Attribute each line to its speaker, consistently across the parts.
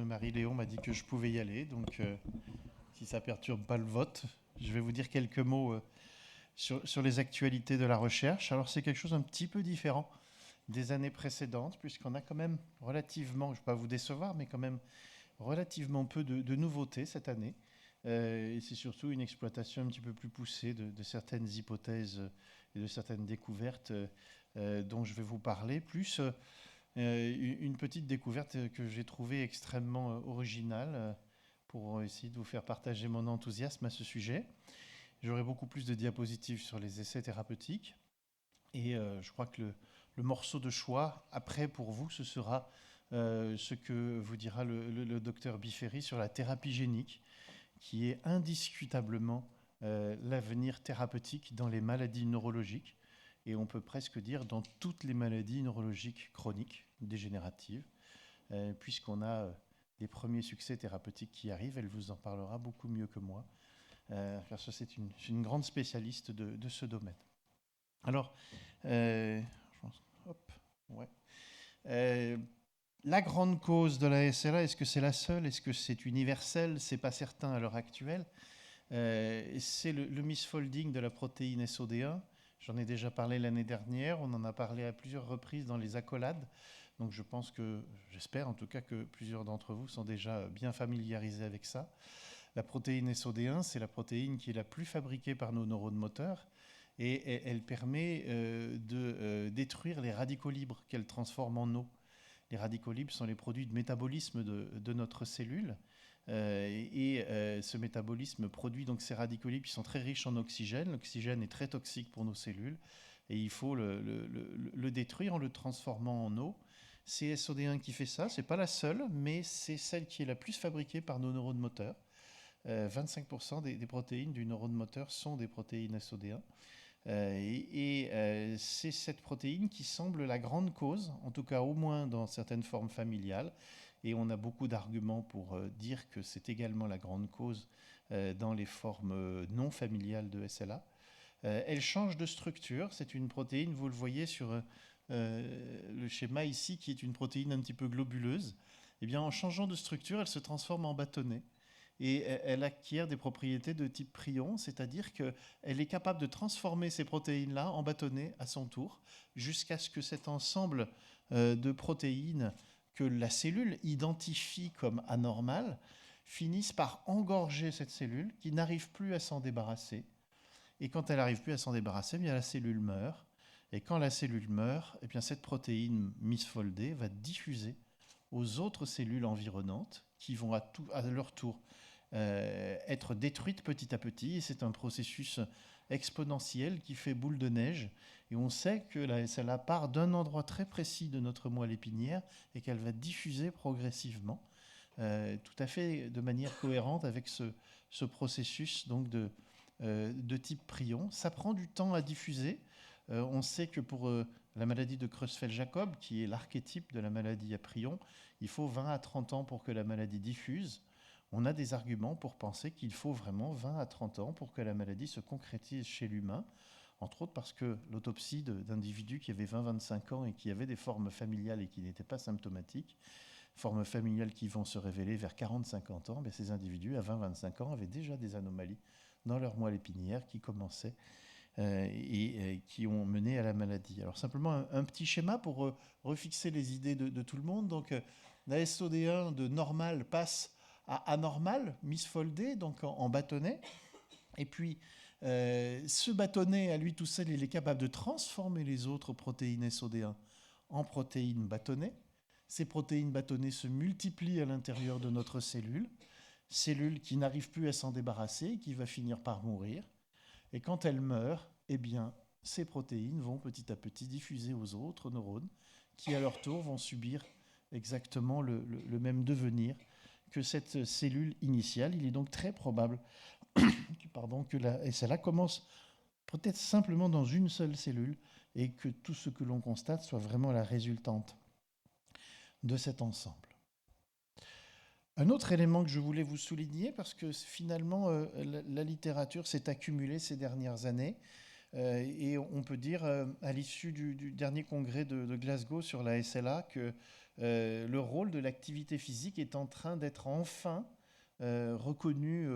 Speaker 1: Marie-Léon m'a dit que je pouvais y aller, donc si ça perturbe pas le vote, je vais vous dire quelques mots sur les actualités de la recherche. Alors c'est quelque chose un petit peu différent des années précédentes, puisqu'on a quand même relativement, je ne vais pas vous décevoir, mais quand même relativement peu de nouveautés cette année. Et c'est surtout une exploitation un petit peu plus poussée de certaines hypothèses et de certaines découvertes dont je vais vous parler, plus une petite découverte que j'ai trouvée extrêmement originale pour essayer de vous faire partager mon enthousiasme à ce sujet. J'aurai beaucoup plus de diapositives sur les essais thérapeutiques. Et je crois que le morceau de choix, après pour vous, ce sera ce que vous dira le docteur Biferi sur la thérapie génique, qui est indiscutablement l'avenir thérapeutique dans les maladies neurologiques, et on peut presque dire dans toutes les maladies neurologiques chroniques, dégénératives, puisqu'on a des premiers succès thérapeutiques qui arrivent. Elle vous en parlera beaucoup mieux que moi, car c'est une grande spécialiste de ce domaine. Alors, hop, ouais. La grande cause de la SLA, est-ce que c'est la seule? Est-ce que c'est universel? C'est pas certain à l'heure actuelle. C'est le misfolding de la protéine SOD1. J'en ai déjà parlé l'année dernière. On en a parlé à plusieurs reprises dans les accolades. Donc je pense que, j'espère en tout cas que plusieurs d'entre vous sont déjà bien familiarisés avec ça. La protéine SOD1, c'est la protéine qui est la plus fabriquée par nos neurones moteurs. Et elle permet de détruire les radicaux libres qu'elle transforme en eau. Les radicaux libres sont les produits de métabolisme de notre cellule. Ce métabolisme produit donc ces radicaux libres qui sont très riches en oxygène. L'oxygène est très toxique pour nos cellules et il faut le détruire en le transformant en eau. C'est SOD1 qui fait ça, c'est pas la seule, mais c'est celle qui est la plus fabriquée par nos neurones moteurs. 25% des protéines du neurone moteur sont des protéines SOD1. C'est cette protéine qui semble la grande cause, en tout cas au moins dans certaines formes familiales, et on a beaucoup d'arguments pour dire que c'est également la grande cause dans les formes non familiales de SLA. Elle change de structure, c'est une protéine, vous le voyez sur le schéma ici, qui est une protéine un petit peu globuleuse. Eh bien, en changeant de structure, elle se transforme en bâtonnet. Et elle acquiert des propriétés de type prion, c'est-à-dire qu'elle est capable de transformer ces protéines-là en bâtonnets à son tour, jusqu'à ce que cet ensemble de protéines que la cellule identifie comme anormales finisse par engorger cette cellule qui n'arrive plus à s'en débarrasser. Et quand elle n'arrive plus à s'en débarrasser, eh bien la cellule meurt. Et quand la cellule meurt, eh bien cette protéine misfoldée va diffuser aux autres cellules environnantes qui vont à leur tour être détruites petit à petit. Et c'est un processus exponentiel qui fait boule de neige. Et on sait que la SLA part d'un endroit très précis de notre moelle épinière et qu'elle va diffuser progressivement, tout à fait de manière cohérente avec ce processus donc de type prion. Ça prend du temps à diffuser. On sait que pour la maladie de Creutzfeldt-Jakob, qui est l'archétype de la maladie à prion, il faut 20 à 30 ans pour que la maladie diffuse. On a des arguments pour penser qu'il faut vraiment 20 à 30 ans pour que la maladie se concrétise chez l'humain, entre autres parce que l'autopsie d'individus qui avaient 20-25 ans et qui avaient des formes familiales et qui n'étaient pas symptomatiques, formes familiales qui vont se révéler vers 40-50 ans, ces individus à 20-25 ans avaient déjà des anomalies dans leur moelle épinière qui commençaient et qui ont mené à la maladie. Alors simplement un petit schéma pour refixer les idées de tout le monde. Donc la SOD1 de normal passe à anormal, misfoldé, donc en bâtonnet. Et puis ce bâtonnet, à lui tout seul, il est capable de transformer les autres protéines SOD1 en protéines bâtonnet. Ces protéines bâtonnet se multiplient à l'intérieur de notre cellule qui n'arrive plus à s'en débarrasser, qui va finir par mourir. Et quand elle meurt, eh bien, ces protéines vont petit à petit diffuser aux autres neurones qui, à leur tour, vont subir exactement le même devenir que cette cellule initiale. Il est donc très probable que la SLA commence peut-être simplement dans une seule cellule et que tout ce que l'on constate soit vraiment la résultante de cet ensemble. Un autre élément que je voulais vous souligner, parce que finalement la littérature s'est accumulée ces dernières années, Et on peut dire, à l'issue du dernier congrès de Glasgow sur la SLA, que le rôle de l'activité physique est en train d'être enfin reconnu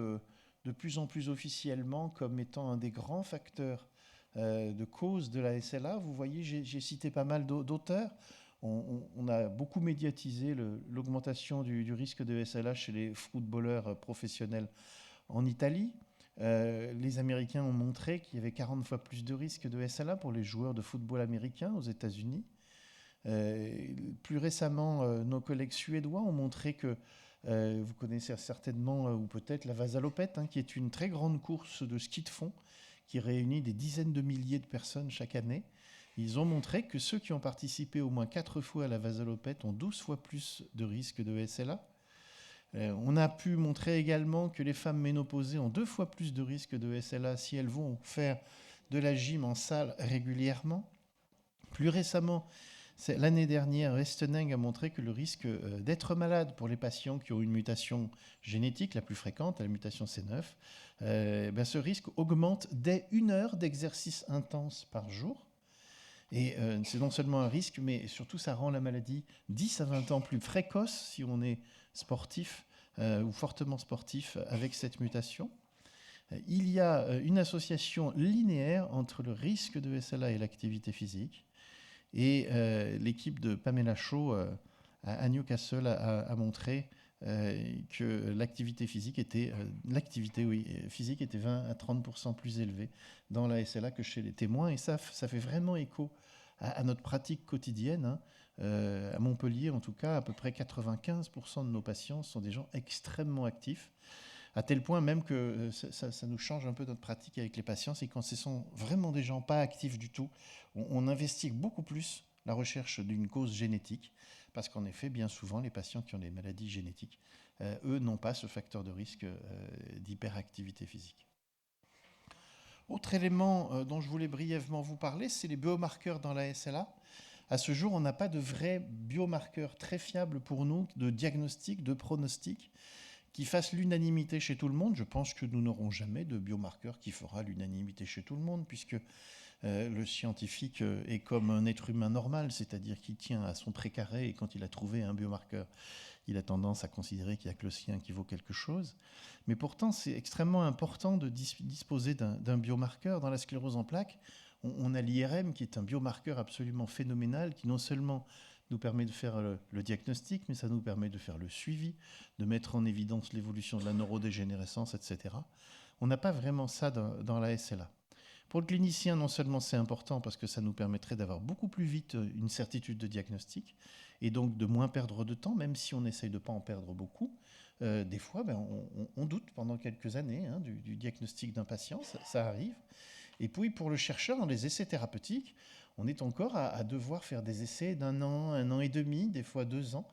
Speaker 1: de plus en plus officiellement comme étant un des grands facteurs de cause de la SLA. Vous voyez, j'ai cité pas mal d'auteurs. On a beaucoup médiatisé l'augmentation du risque de SLA chez les footballeurs professionnels en Italie. Les Américains ont montré qu'il y avait 40 fois plus de risques de SLA pour les joueurs de football américains aux États-Unis. Plus récemment, nos collègues suédois ont montré que vous connaissez certainement, ou peut-être, la Vasaloppet, hein, qui est une très grande course de ski de fond qui réunit des dizaines de milliers de personnes chaque année. Ils ont montré que ceux qui ont participé au moins 4 fois à la Vasaloppet ont 12 fois plus de risques de SLA. On a pu montrer également que les femmes ménopausées ont 2 fois plus de risques de SLA si elles vont faire de la gym en salle régulièrement. Plus récemment, l'année dernière, Westeneng a montré que le risque d'être malade pour les patients qui ont une mutation génétique la plus fréquente, la mutation C9, ce risque augmente dès 1 heure d'exercice intense par jour. Et c'est non seulement un risque, mais surtout ça rend la maladie 10 à 20 ans plus précoce si on est sportif ou fortement sportif avec cette mutation. Il y a une association linéaire entre le risque de SLA et l'activité physique. Et l'équipe de Pamela Shaw à Newcastle a montré que l'activité physique était 20 à 30% plus élevée dans la SLA que chez les témoins. Et ça fait vraiment écho à notre pratique quotidienne. Hein. À Montpellier, en tout cas, à peu près 95% de nos patients sont des gens extrêmement actifs, à tel point même que ça nous change un peu notre pratique avec les patients. C'est quand ce sont vraiment des gens pas actifs du tout, on investigue beaucoup plus la recherche d'une cause génétique, parce qu'en effet, bien souvent, les patients qui ont des maladies génétiques, eux, n'ont pas ce facteur de risque d'hyperactivité physique. Autre élément dont je voulais brièvement vous parler, c'est les biomarqueurs dans la SLA. À ce jour, on n'a pas de vrais biomarqueurs très fiables pour nous, de diagnostic, de pronostic, qui fasse l'unanimité chez tout le monde. Je pense que nous n'aurons jamais de biomarqueur qui fera l'unanimité chez tout le monde, puisque le scientifique est comme un être humain normal, c'est-à-dire qu'il tient à son précaré, et quand il a trouvé un biomarqueur, il a tendance à considérer qu'il n'y a que le sien qui vaut quelque chose. Mais pourtant, c'est extrêmement important de disposer d'un biomarqueur. Dans la sclérose en plaques, on a l'IRM, qui est un biomarqueur absolument phénoménal, qui non seulement nous permet de faire le diagnostic, mais ça nous permet de faire le suivi, de mettre en évidence l'évolution de la neurodégénérescence, etc. On n'a pas vraiment ça dans la SLA. Pour le clinicien, non seulement c'est important parce que ça nous permettrait d'avoir beaucoup plus vite une certitude de diagnostic et donc de moins perdre de temps, même si on essaye de ne pas en perdre beaucoup. Des fois, on doute pendant quelques années du diagnostic d'un patient, ça arrive. Et puis pour le chercheur, dans les essais thérapeutiques, on est encore à devoir faire des essais d'1 an, 1 an et demi, des fois 2 ans,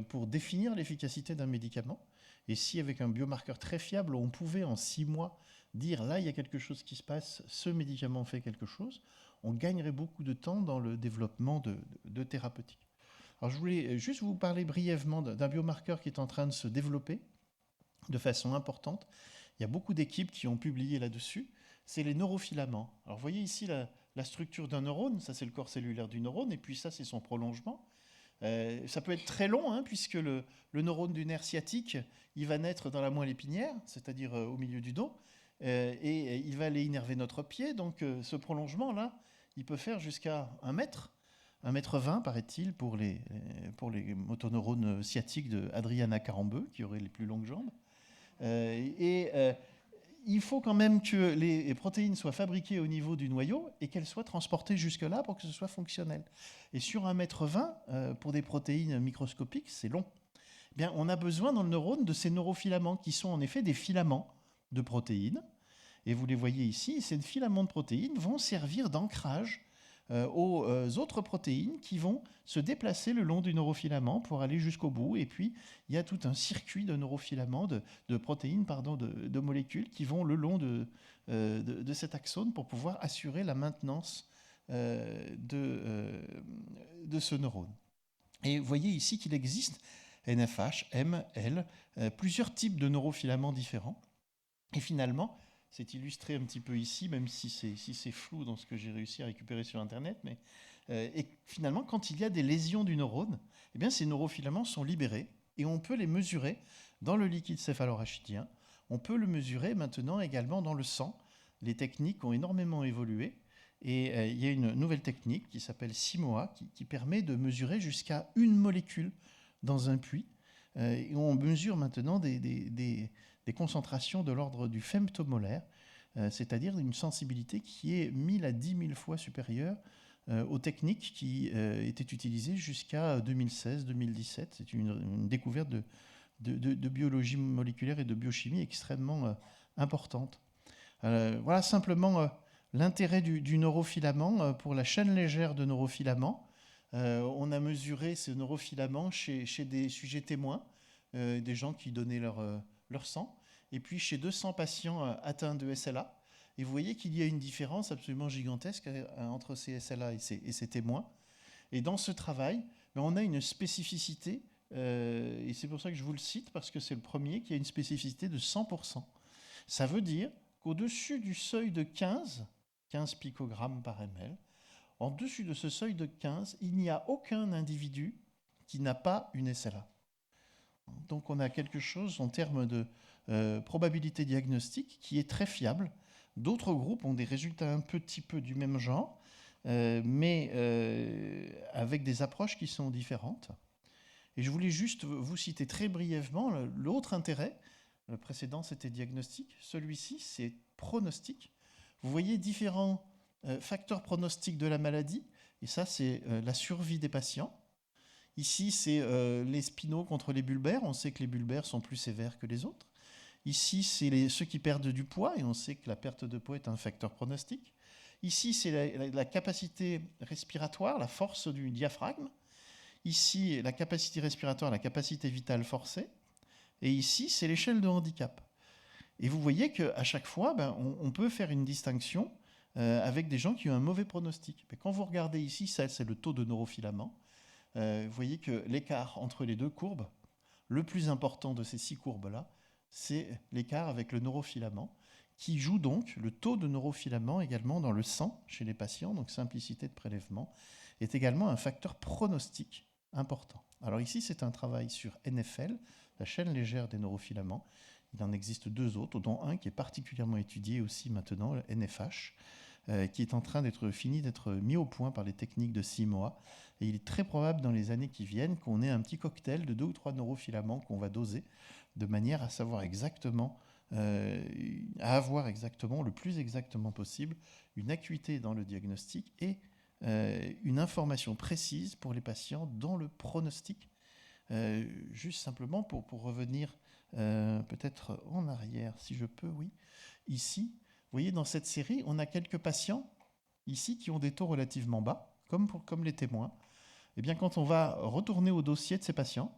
Speaker 1: pour définir l'efficacité d'un médicament. Et si avec un biomarqueur très fiable, on pouvait en 6 mois dire là, il y a quelque chose qui se passe, ce médicament fait quelque chose, on gagnerait beaucoup de temps dans le développement de thérapeutiques. Alors je voulais juste vous parler brièvement d'un biomarqueur qui est en train de se développer de façon importante. Il y a beaucoup d'équipes qui ont publié là-dessus. C'est les neurofilaments. Alors vous voyez ici la structure d'un neurone, ça c'est le corps cellulaire du neurone, et puis ça c'est son prolongement. Ça peut être très long, puisque le neurone du nerf sciatique, il va naître dans la moelle épinière, c'est-à-dire au milieu du dos, et il va aller innerver notre pied. Donc ce prolongement-là, il peut faire jusqu'à 1 mètre, 1,20 m, paraît-il, pour les motoneurones sciatiques de Adriana Carambeu, qui aurait les plus longues jambes. Il faut quand même que les protéines soient fabriquées au niveau du noyau et qu'elles soient transportées jusque-là pour que ce soit fonctionnel. Et sur 1,20 m, pour des protéines microscopiques, c'est long. Eh bien, on a besoin dans le neurone de ces neurofilaments qui sont en effet des filaments de protéines. Et vous les voyez ici, ces filaments de protéines vont servir d'ancrage aux autres protéines qui vont se déplacer le long du neurofilament pour aller jusqu'au bout. Et puis, il y a tout un circuit de neurofilaments, de protéines, de molécules qui vont le long de cet axone pour pouvoir assurer la maintenance de ce neurone. Et vous voyez ici qu'il existe NFH, M, L, plusieurs types de neurofilaments différents. Et finalement, C'est illustré un petit peu ici, même si c'est flou dans ce que j'ai réussi à récupérer sur Internet. Mais, et finalement, quand il y a des lésions du neurone, eh bien, ces neurofilaments sont libérés et on peut les mesurer dans le liquide céphalorachidien. On peut le mesurer maintenant également dans le sang. Les techniques ont énormément évolué. Et il y a une nouvelle technique qui s'appelle SIMOA qui permet de mesurer jusqu'à une molécule dans un puits. Et on mesure maintenant des concentrations de l'ordre du femtomolaire, c'est-à-dire une sensibilité qui est 1000 à 10 000 fois supérieure aux techniques qui étaient utilisées jusqu'à 2016-2017. C'est une découverte de biologie moléculaire et de biochimie extrêmement importante. Voilà simplement l'intérêt du neurofilament pour la chaîne légère de neurofilaments. On a mesuré ces neurofilaments chez des sujets témoins, des gens qui donnaient leur sang, et puis chez 200 patients atteints de SLA. Et vous voyez qu'il y a une différence absolument gigantesque entre ces SLA et ces témoins. Et dans ce travail, on a une spécificité, et c'est pour ça que je vous le cite, parce que c'est le premier qui a une spécificité de 100%. Ça veut dire qu'au-dessus du seuil de 15 picogrammes par ml, en dessus de ce seuil de 15, il n'y a aucun individu qui n'a pas une SLA. Donc on a quelque chose en termes de probabilité diagnostique qui est très fiable. D'autres groupes ont des résultats un petit peu du même genre, mais avec des approches qui sont différentes. Et je voulais juste vous citer très brièvement l'autre intérêt. Le précédent, c'était diagnostic. Celui-ci, c'est pronostic. Vous voyez différents facteurs pronostiques de la maladie. Et ça, c'est la survie des patients. Ici, c'est les spinaux contre les bulbaires. On sait que les bulbaires sont plus sévères que les autres. Ici, c'est ceux qui perdent du poids. Et on sait que la perte de poids est un facteur pronostique. Ici, c'est la capacité respiratoire, la force du diaphragme. Ici, la capacité respiratoire, la capacité vitale forcée. Et ici, c'est l'échelle de handicap. Et vous voyez qu'à chaque fois, on peut faire une distinction avec des gens qui ont un mauvais pronostic. Mais quand vous regardez ici, ça, c'est le taux de neurofilament. Vous voyez que l'écart entre les deux courbes, le plus important de ces 6 courbes-là, c'est l'écart avec le neurofilament, qui joue donc le taux de neurofilament également dans le sang chez les patients, donc simplicité de prélèvement, est également un facteur pronostique important. Alors ici, c'est un travail sur NFL, la chaîne légère des neurofilaments. Il en existe 2 autres, dont un qui est particulièrement étudié aussi maintenant, le NFH, qui est en train d'être mis au point par les techniques de SIMOA. Et il est très probable dans les années qui viennent qu'on ait un petit cocktail de 2 ou 3 neurofilaments qu'on va doser de manière à savoir exactement, à avoir exactement, le plus exactement possible, une acuité dans le diagnostic et une information précise pour les patients dans le pronostic. Juste simplement pour revenir peut-être en arrière, si je peux, oui. Ici, vous voyez, dans cette série, on a quelques patients ici qui ont des taux relativement bas, comme les témoins. Eh bien, quand on va retourner au dossier de ces patients,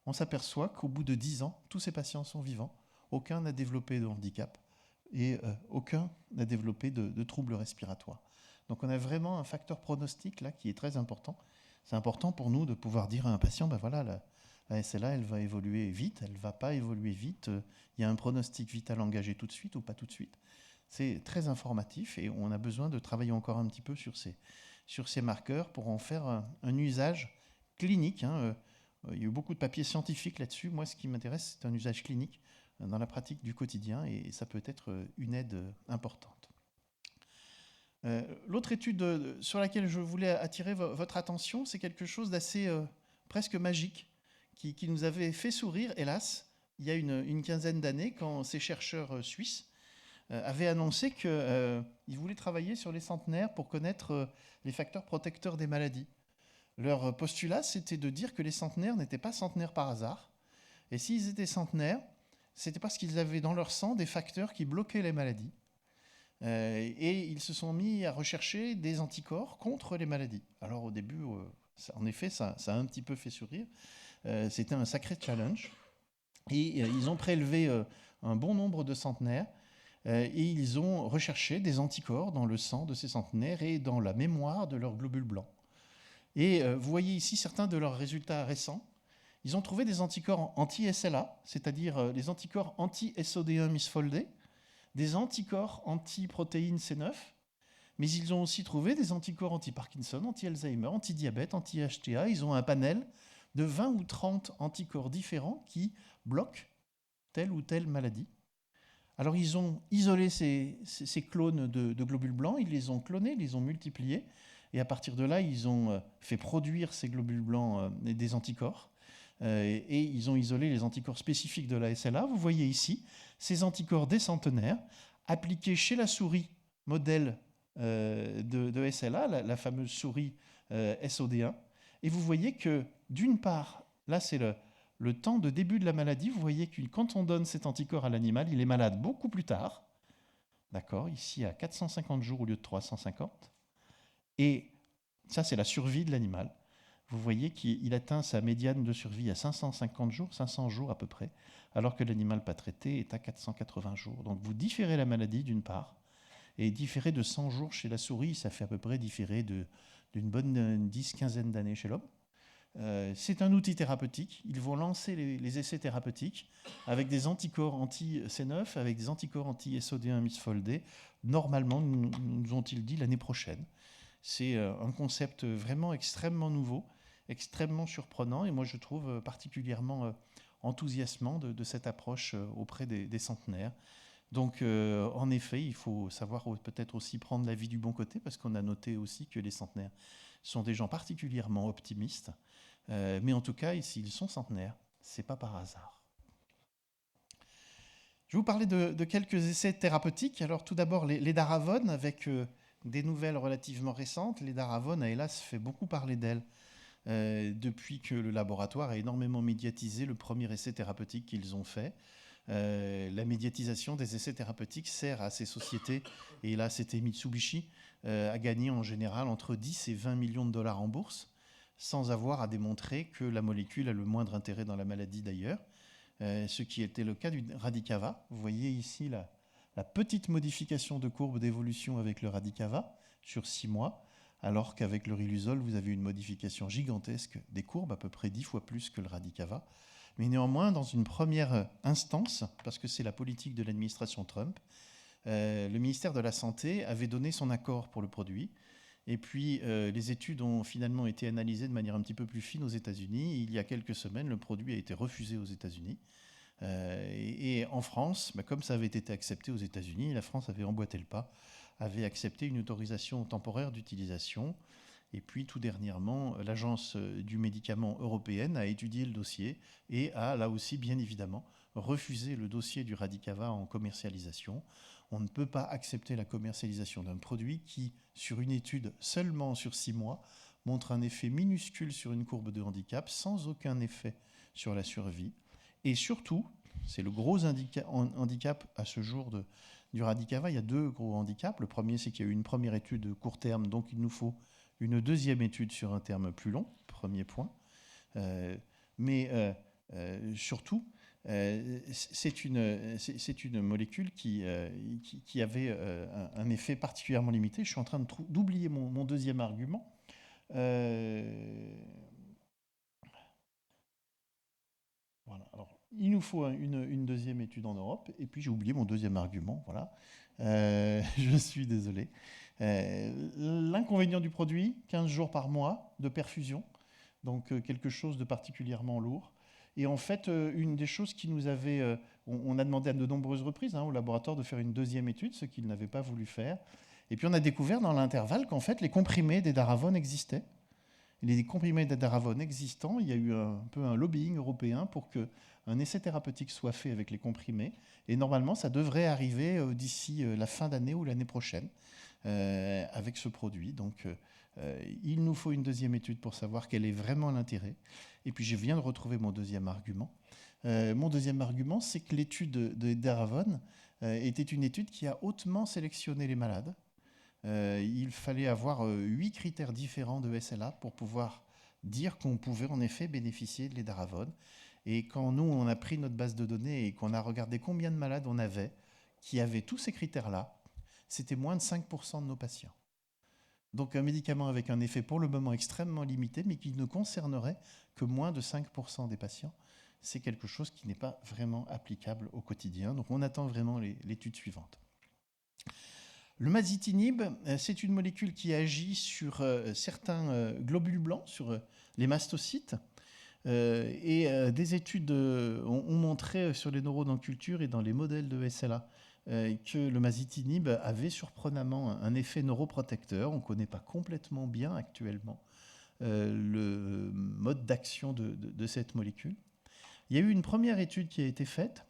Speaker 1: on s'aperçoit qu'au bout de 10 ans, tous ces patients sont vivants. Aucun n'a développé de handicap et aucun n'a développé de troubles respiratoires. Donc on a vraiment un facteur pronostic là qui est très important. C'est important pour nous de pouvoir dire à un patient, voilà, la SLA, elle va évoluer vite, elle ne va pas évoluer vite. Il y a un pronostic vital engagé tout de suite ou pas tout de suite. C'est très informatif et on a besoin de travailler encore un petit peu sur ces marqueurs pour en faire un usage clinique. Il y a eu beaucoup de papiers scientifiques là-dessus. Moi, ce qui m'intéresse, c'est un usage clinique dans la pratique du quotidien et ça peut être une aide importante. L'autre étude sur laquelle je voulais attirer votre attention, c'est quelque chose d'assez presque magique qui nous avait fait sourire, hélas, il y a une quinzaine d'années, quand ces chercheurs suisses avaient annoncé qu'ils voulaient travailler sur les centenaires pour connaître les facteurs protecteurs des maladies. Leur postulat, c'était de dire que les centenaires n'étaient pas centenaires par hasard. Et s'ils étaient centenaires, c'était parce qu'ils avaient dans leur sang des facteurs qui bloquaient les maladies. Et ils se sont mis à rechercher des anticorps contre les maladies. Alors au début, en effet, ça a un petit peu fait sourire. C'était un sacré challenge. Et ils ont prélevé un bon nombre de centenaires et ils ont recherché des anticorps dans le sang de ces centenaires et dans la mémoire de leurs globules blancs. Et vous voyez ici certains de leurs résultats récents. Ils ont trouvé des anticorps anti-SLA, c'est-à-dire les anticorps anti-SOD1 misfoldé, des anticorps anti-protéines C9, mais ils ont aussi trouvé des anticorps anti-Parkinson, anti-Alzheimer, anti-diabète, anti-HTA. Ils ont un panel de 20 ou 30 anticorps différents qui bloquent telle ou telle maladie. Alors ils ont isolé ces clones de globules blancs, ils les ont clonés, ils les ont multipliés, et à partir de là, ils ont fait produire ces globules blancs des anticorps, et ils ont isolé les anticorps spécifiques de la SLA. Vous voyez ici ces anticorps des centenaires appliqués chez la souris modèle de SLA, la fameuse souris SOD1, et vous voyez que d'une part, là c'est le temps de début de la maladie, vous voyez que quand on donne cet anticorps à l'animal, il est malade beaucoup plus tard, d'accord, ici à 450 jours au lieu de 350, et ça c'est la survie de l'animal. Vous voyez qu'il atteint sa médiane de survie à 550 jours, 500 jours à peu près, alors que l'animal pas traité est à 480 jours. Donc vous différez la maladie d'une part, et différer de 100 jours chez la souris, ça fait à peu près différer d'une bonne 10-15 d'années chez l'homme. C'est un outil thérapeutique. Ils vont lancer les essais thérapeutiques avec des anticorps anti-C9, avec des anticorps anti-SOD1 misfoldés. Normalement, nous ont-ils dit, l'année prochaine. C'est un concept vraiment extrêmement nouveau, extrêmement surprenant, et moi je trouve particulièrement enthousiasmant de cette approche auprès des centenaires. Donc, en effet, il faut savoir peut-être aussi prendre la vie du bon côté, parce qu'on a noté aussi que les centenaires sont des gens particulièrement optimistes. Mais en tout cas, s'ils sont centenaires, ce n'est pas par hasard. Je vais vous parler de quelques essais thérapeutiques. Alors, tout d'abord, les Daravones, avec des nouvelles relativement récentes. Les Daravones a hélas fait beaucoup parler d'elles depuis que le laboratoire a énormément médiatisé le premier essai thérapeutique qu'ils ont fait. La médiatisation des essais thérapeutiques sert à ces sociétés, et là c'était Mitsubishi, à gagner en général entre 10 et 20 millions de dollars en bourse, sans avoir à démontrer que la molécule a le moindre intérêt dans la maladie d'ailleurs, ce qui était le cas du Radicava. Vous voyez ici la petite modification de courbe d'évolution avec le Radicava sur 6 mois, alors qu'avec le Riluzole, vous avez une modification gigantesque des courbes, à peu près 10 fois plus que le Radicava. Mais néanmoins, dans une première instance, parce que c'est la politique de l'administration Trump, le ministère de la Santé avait donné son accord pour le produit. Et puis, les études ont finalement été analysées de manière un petit peu plus fine aux États-Unis. Il y a quelques semaines, le produit a été refusé aux États-Unis. Et en France, comme ça avait été accepté aux États-Unis, la France avait emboîté le pas, avait accepté une autorisation temporaire d'utilisation. Et puis, tout dernièrement, l'Agence du médicament européenne a étudié le dossier et a, là aussi, bien évidemment, refusé le dossier du Radicava en commercialisation. On ne peut pas accepter la commercialisation d'un produit qui, sur une étude seulement sur 6 mois, montre un effet minuscule sur une courbe de handicap, sans aucun effet sur la survie. Et surtout, c'est le gros handicap à ce jour du Radicava. Il y a deux gros handicaps. Le premier, c'est qu'il y a eu une première étude court terme, donc il nous faut une deuxième étude sur un terme plus long, premier point. Mais surtout, c'est une molécule qui avait un effet particulièrement limité. Je suis en train d'oublier mon deuxième argument. Voilà. Alors, il nous faut une deuxième étude en Europe. Et puis, j'ai oublié mon deuxième argument. Voilà. Je suis désolé. L'inconvénient du produit, 15 jours par mois de perfusion, donc quelque chose de particulièrement lourd. Et en fait, une des choses qui nous avait... on a demandé à de nombreuses reprises au laboratoire de faire une deuxième étude, ce qu'ils n'avaient pas voulu faire. Et puis on a découvert dans l'intervalle qu'en fait, les comprimés des Daravones existaient. Les comprimés des Daravones existants, il y a eu un peu un lobbying européen pour qu'un essai thérapeutique soit fait avec les comprimés. Et normalement, ça devrait arriver d'ici la fin d'année ou l'année prochaine avec ce produit. Donc, il nous faut une deuxième étude pour savoir quel est vraiment l'intérêt. Et puis, je viens de retrouver mon deuxième argument. Mon deuxième argument, c'est que l'étude de Daravones était une étude qui a hautement sélectionné les malades. Il fallait avoir 8 critères différents de SLA pour pouvoir dire qu'on pouvait en effet bénéficier de l'Edaravone. Et quand nous, on a pris notre base de données et qu'on a regardé combien de malades on avait qui avaient tous ces critères-là, c'était moins de 5% de nos patients. Donc un médicament avec un effet pour le moment extrêmement limité, mais qui ne concernerait que moins de 5% des patients, c'est quelque chose qui n'est pas vraiment applicable au quotidien. Donc on attend vraiment l'étude suivante. Le masitinib, c'est une molécule qui agit sur certains globules blancs, sur les mastocytes. Des études ont montré sur les neurones en culture et dans les modèles de SLA que le masitinib avait surprenamment un effet neuroprotecteur. On ne connaît pas complètement bien actuellement le mode d'action de cette molécule. Il y a eu une première étude qui a été faite,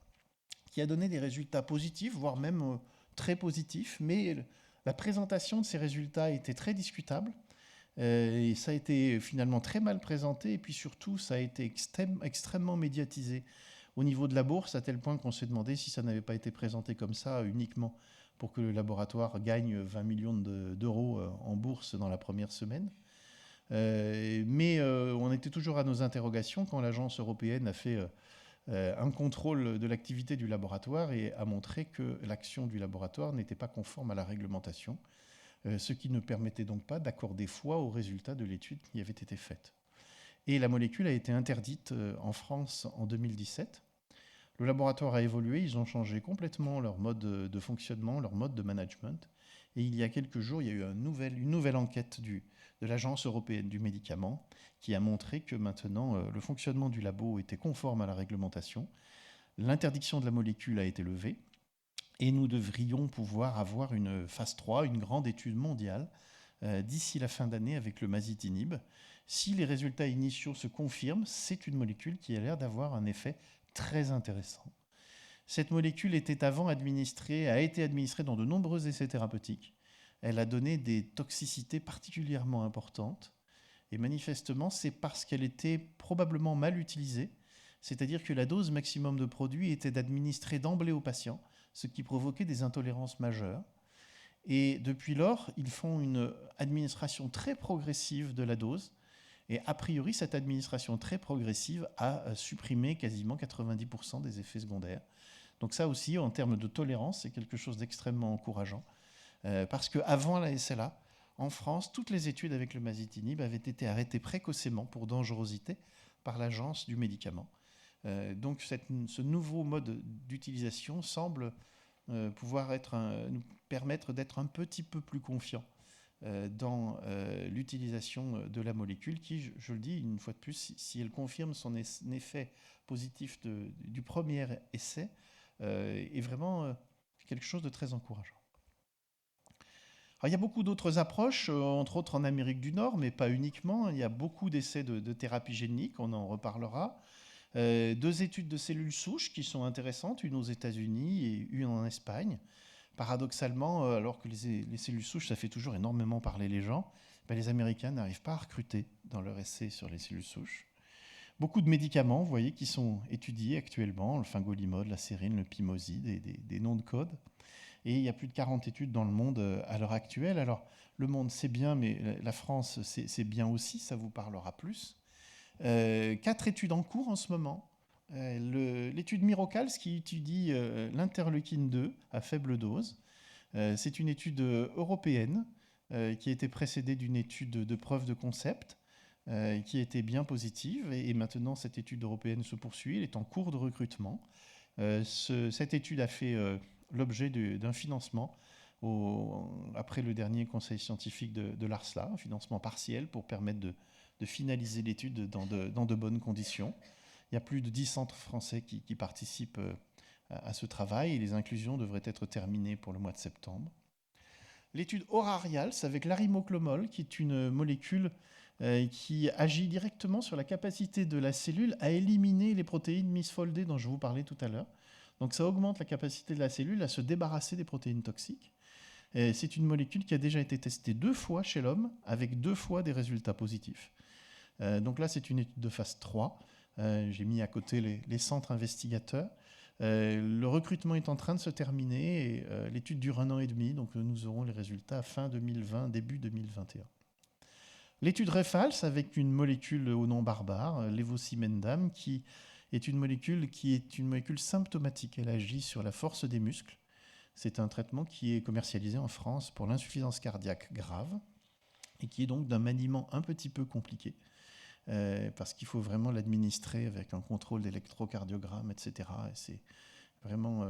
Speaker 1: qui a donné des résultats positifs, voire même très positifs, mais la présentation de ces résultats était très discutable. Et ça a été finalement très mal présenté, et puis surtout, ça a été extrêmement médiatisé au niveau de la bourse, à tel point qu'on s'est demandé si ça n'avait pas été présenté comme ça uniquement pour que le laboratoire gagne 20 millions d'euros en bourse dans la première semaine. Mais on était toujours à nos interrogations quand l'agence européenne a fait un contrôle de l'activité du laboratoire et a montré que l'action du laboratoire n'était pas conforme à la réglementation, ce qui ne permettait donc pas d'accorder foi aux résultats de l'étude qui avait été faite. Et la molécule a été interdite en France en 2017. Le laboratoire a évolué, ils ont changé complètement leur mode de fonctionnement, leur mode de management. Et il y a quelques jours, il y a eu une nouvelle enquête de l'Agence européenne du médicament qui a montré que maintenant le fonctionnement du labo était conforme à la réglementation. L'interdiction de la molécule a été levée et nous devrions pouvoir avoir une phase 3, une grande étude mondiale, d'ici la fin d'année avec le masitinib. Si les résultats initiaux se confirment, c'est une molécule qui a l'air d'avoir un effet très intéressant. Cette molécule a été administrée dans de nombreux essais thérapeutiques. Elle a donné des toxicités particulièrement importantes. Et manifestement, c'est parce qu'elle était probablement mal utilisée, c'est-à-dire que la dose maximum de produit était d'administrer d'emblée aux patients, ce qui provoquait des intolérances majeures. Et depuis lors, ils font une administration très progressive de la dose. Et a priori, cette administration très progressive a supprimé quasiment 90% des effets secondaires. Donc ça aussi, en termes de tolérance, c'est quelque chose d'extrêmement encourageant. Parce qu'avant la SLA, en France, toutes les études avec le masitinib avaient été arrêtées précocement pour dangerosité par l'Agence du médicament. Donc ce nouveau mode d'utilisation semble pouvoir nous permettre d'être un petit peu plus confiants dans l'utilisation de la molécule qui, je le dis une fois de plus, si elle confirme son effet positif du premier essai, est vraiment quelque chose de très encourageant. Alors, il y a beaucoup d'autres approches, entre autres en Amérique du Nord, mais pas uniquement. Il y a beaucoup d'essais de thérapie génique, on en reparlera. 2 études de cellules souches qui sont intéressantes, une aux États-Unis et une en Espagne. Paradoxalement, alors que les cellules souches, ça fait toujours énormément parler les gens, les Américains n'arrivent pas à recruter dans leur essai sur les cellules souches. Beaucoup de médicaments, vous voyez, qui sont étudiés actuellement, le fingolimod, la sérine, le pimoside, des noms de code. Et il y a plus de 40 études dans le monde à l'heure actuelle. Alors, le monde, c'est bien, mais la France, c'est bien aussi, ça vous parlera plus. 4 études en cours en ce moment. L'étude Mirocals qui étudie l'interleukine 2 à faible dose. C'est une étude européenne qui a été précédée d'une étude de preuve de concept qui a été bien positive. Et maintenant, cette étude européenne se poursuit. Elle est en cours de recrutement. Cette étude a fait l'objet d'un financement après le dernier conseil scientifique de l'ARSLA, un financement partiel pour permettre de finaliser l'étude dans de bonnes conditions. Il y a plus de 10 centres français qui participent à ce travail et les inclusions devraient être terminées pour le mois de septembre. L'étude Horarials avec l'arimoclomol, qui est une molécule qui agit directement sur la capacité de la cellule à éliminer les protéines misfoldées dont je vous parlais tout à l'heure. Donc ça augmente la capacité de la cellule à se débarrasser des protéines toxiques. C'est une molécule qui a déjà été testée 2 fois chez l'homme avec 2 fois des résultats positifs. Donc là, c'est une étude de phase 3. J'ai mis à côté les centres investigateurs. Le recrutement est en train de se terminer et l'étude dure 1 an et demi, donc nous aurons les résultats fin 2020, début 2021. L'étude REFALS avec une molécule au nom barbare, lévocimendam, qui est une molécule symptomatique. Elle agit sur la force des muscles. C'est un traitement qui est commercialisé en France pour l'insuffisance cardiaque grave et qui est donc d'un maniement un petit peu compliqué parce qu'il faut vraiment l'administrer avec un contrôle d'électrocardiogramme, etc. Et c'est vraiment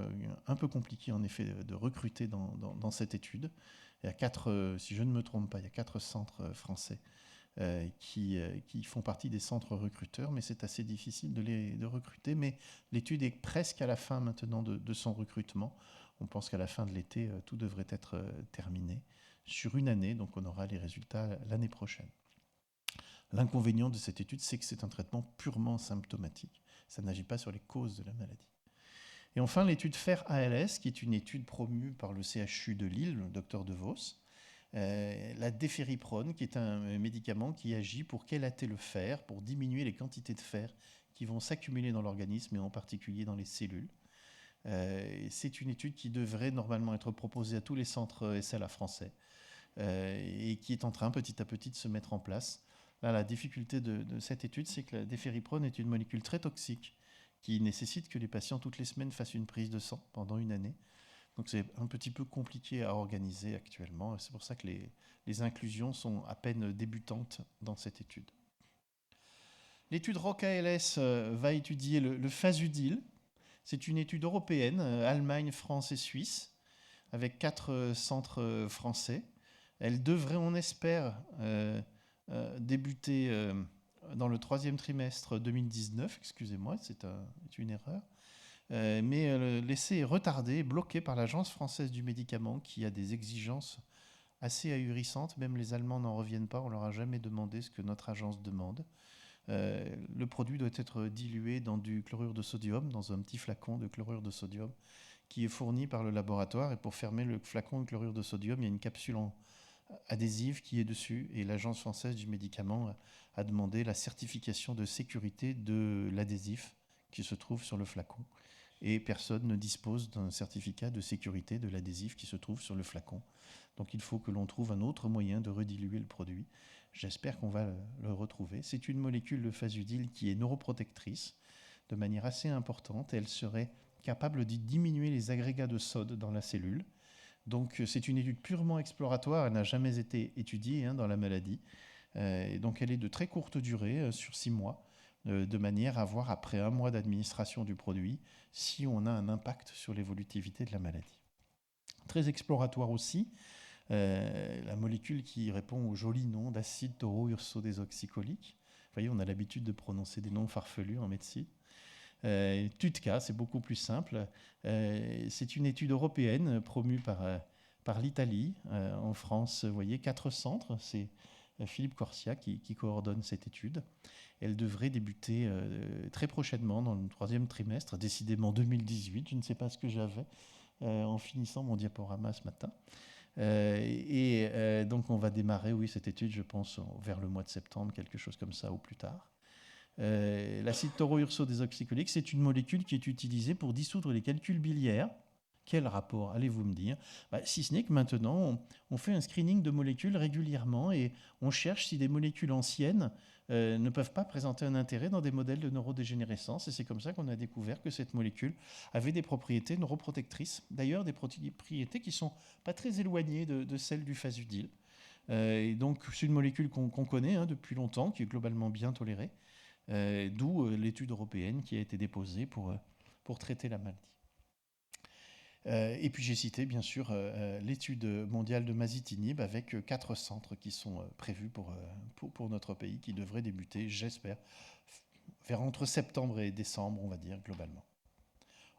Speaker 1: un peu compliqué en effet de recruter dans cette étude. Il y a 4, si je ne me trompe pas, il y a 4 centres français qui font partie des centres recruteurs, mais c'est assez difficile de recruter. Mais l'étude est presque à la fin maintenant de son recrutement. On pense qu'à la fin de l'été, tout devrait être terminé sur une année, donc on aura les résultats l'année prochaine. L'inconvénient de cette étude, c'est que c'est un traitement purement symptomatique. Ça n'agit pas sur les causes de la maladie. Et enfin, l'étude FAIR-ALS, qui est une étude promue par le CHU de Lille, le docteur De Vos, la défériprone, qui est un médicament qui agit pour chélater le fer, pour diminuer les quantités de fer qui vont s'accumuler dans l'organisme et en particulier dans les cellules. C'est une étude qui devrait normalement être proposée à tous les centres SLA français et qui est en train petit à petit de se mettre en place. Là, la difficulté de cette étude, c'est que la défériprone est une molécule très toxique qui nécessite que les patients toutes les semaines fassent une prise de sang pendant une année. Donc c'est un petit peu compliqué à organiser actuellement. C'est pour ça que les inclusions sont à peine débutantes dans cette étude. L'étude ROC-ALS va étudier le fasudil. C'est une étude européenne, Allemagne, France et Suisse, avec 4 centres français. Elle devrait, on espère, débuter dans le 3e trimestre 2019. Excusez-moi, c'est une erreur. Mais l'essai est retardé, bloqué par l'Agence française du médicament qui a des exigences assez ahurissantes. Même les Allemands n'en reviennent pas, on ne leur a jamais demandé ce que notre agence demande. Le produit doit être dilué dans du chlorure de sodium, dans un petit flacon de chlorure de sodium qui est fourni par le laboratoire. Et pour fermer le flacon de chlorure de sodium, il y a une capsule adhésive qui est dessus. Et l'Agence française du médicament a demandé la certification de sécurité de l'adhésif qui se trouve sur le flacon. Et personne ne dispose d'un certificat de sécurité de l'adhésif qui se trouve sur le flacon. Donc il faut que l'on trouve un autre moyen de rediluer le produit. J'espère qu'on va le retrouver. C'est une molécule, le fasudil, qui est neuroprotectrice de manière assez importante. Elle serait capable de diminuer les agrégats de sode dans la cellule. Donc c'est une étude purement exploratoire, elle n'a jamais été étudiée dans la maladie. Et donc elle est de très courte durée, sur 6 mois, de manière à voir après 1 mois d'administration du produit si on a un impact sur l'évolutivité de la maladie. Très exploratoire aussi, la molécule qui répond au joli nom d'acide taurourso-désoxycholique. Vous voyez, on a l'habitude de prononcer des noms farfelus en médecine. TUDCA, c'est beaucoup plus simple. C'est une étude européenne promue par l'Italie. En France, vous voyez, 4 centres. C'est Philippe Corsia qui coordonne cette étude. Elle devrait débuter très prochainement dans le 3e trimestre, décidément 2018. Je ne sais pas ce que j'avais en finissant mon diaporama ce matin. Donc on va démarrer, oui, cette étude, je pense, vers le mois de septembre, quelque chose comme ça, ou plus tard. L'acide taurourso-désoxycholique, c'est une molécule qui est utilisée pour dissoudre les calculs biliaires. Quel rapport, allez-vous me dire? Si ce n'est que maintenant, on fait un screening de molécules régulièrement et on cherche si des molécules anciennes ne peuvent pas présenter un intérêt dans des modèles de neurodégénérescence. Et c'est comme ça qu'on a découvert que cette molécule avait des propriétés neuroprotectrices. D'ailleurs, des propriétés qui ne sont pas très éloignées de celles du fasudil. Et donc, c'est une molécule qu'on connaît depuis longtemps, qui est globalement bien tolérée. D'où l'étude européenne qui a été déposée pour traiter la maladie. Et puis j'ai cité bien sûr l'étude mondiale de masitinib avec 4 centres qui sont prévus pour notre pays, qui devraient débuter, j'espère, vers entre septembre et décembre, on va dire, globalement.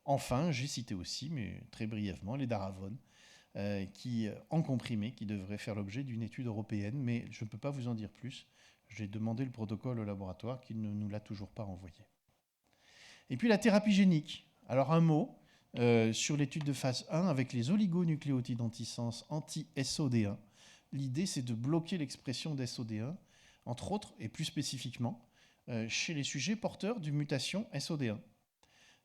Speaker 1: Enfin, j'ai cité aussi, mais très brièvement, les daravones, en comprimé, qui devraient faire l'objet d'une étude européenne, mais je ne peux pas vous en dire plus. J'ai demandé le protocole au laboratoire qui ne nous l'a toujours pas envoyé. Et puis la thérapie génique. Alors un mot sur l'étude de phase 1 avec les oligonucléotides antisense anti-SOD1. L'idée, c'est de bloquer l'expression d'SOD1, entre autres, et plus spécifiquement, chez les sujets porteurs d'une mutation SOD1.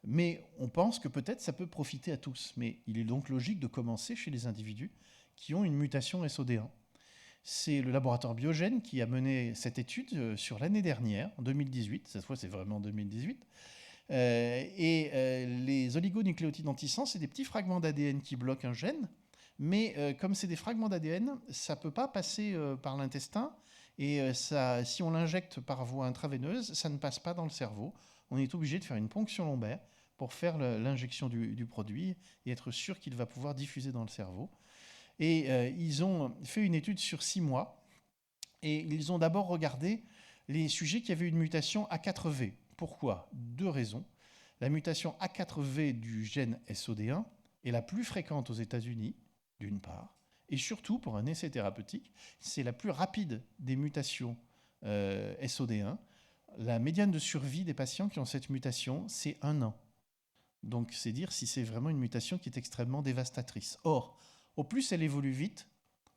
Speaker 1: Mais on pense que peut-être ça peut profiter à tous. Mais il est donc logique de commencer chez les individus qui ont une mutation SOD1. C'est le laboratoire Biogène qui a mené cette étude sur l'année dernière, en 2018. Cette fois, c'est vraiment 2018. Les oligonucléotides antisense, c'est des petits fragments d'ADN qui bloquent un gène. Mais comme c'est des fragments d'ADN, ça ne peut pas passer par l'intestin. Et si on l'injecte par voie intraveineuse, ça ne passe pas dans le cerveau. On est obligé de faire une ponction lombaire pour faire l'injection du produit et être sûr qu'il va pouvoir diffuser dans le cerveau. Et ils ont fait une étude sur 6 mois et ils ont d'abord regardé les sujets qui avaient une mutation A4V. Pourquoi? Deux raisons. La mutation A4V du gène SOD1 est la plus fréquente aux États-Unis, d'une part, et surtout, pour un essai thérapeutique, c'est la plus rapide des mutations SOD1. La médiane de survie des patients qui ont cette mutation, c'est 1 an. Donc c'est dire si c'est vraiment une mutation qui est extrêmement dévastatrice. Or, au plus elle évolue vite,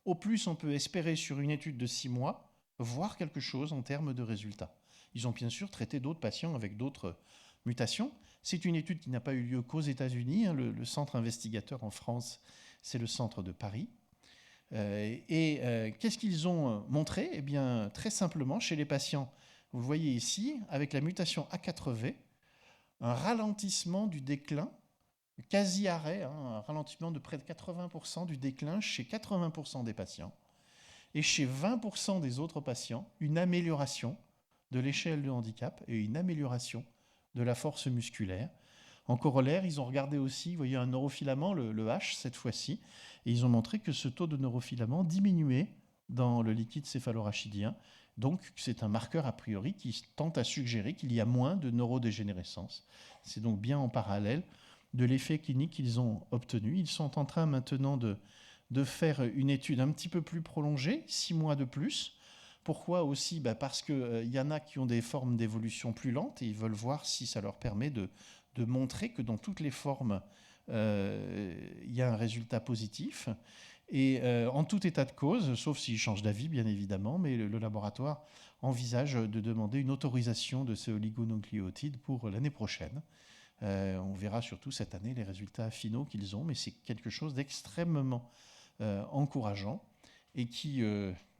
Speaker 1: au plus on peut espérer sur une étude de 6 mois voir quelque chose en termes de résultats. Ils ont bien sûr traité d'autres patients avec d'autres mutations. C'est une étude qui n'a pas eu lieu qu'aux États-Unis. Le centre investigateur en France, c'est le centre de Paris. Qu'est-ce qu'ils ont montré? Eh bien, très simplement, chez les patients, vous le voyez ici, avec la mutation A4V, un ralentissement du déclin, quasi-arrêt, un ralentissement de près de 80% du déclin chez 80% des patients. Et chez 20% des autres patients, une amélioration de l'échelle de handicap et une amélioration de la force musculaire. En corollaire, ils ont regardé aussi, vous voyez, un neurofilament, le H cette fois-ci, et ils ont montré que ce taux de neurofilament diminuait dans le liquide céphalorachidien. Donc, c'est un marqueur a priori qui tente à suggérer qu'il y a moins de neurodégénérescence. C'est donc bien en parallèle de l'effet clinique qu'ils ont obtenu. Ils sont en train maintenant de faire une étude un petit peu plus prolongée, 6 mois de plus. Pourquoi aussi? Parce qu'il y en a qui ont des formes d'évolution plus lentes et ils veulent voir si ça leur permet de montrer que dans toutes les formes, il y a un résultat positif. Et en tout état de cause, sauf s'ils changent d'avis, bien évidemment, mais le laboratoire envisage de demander une autorisation de ces oligonucléotides pour l'année prochaine. On verra surtout cette année les résultats finaux qu'ils ont, mais c'est quelque chose d'extrêmement encourageant et qui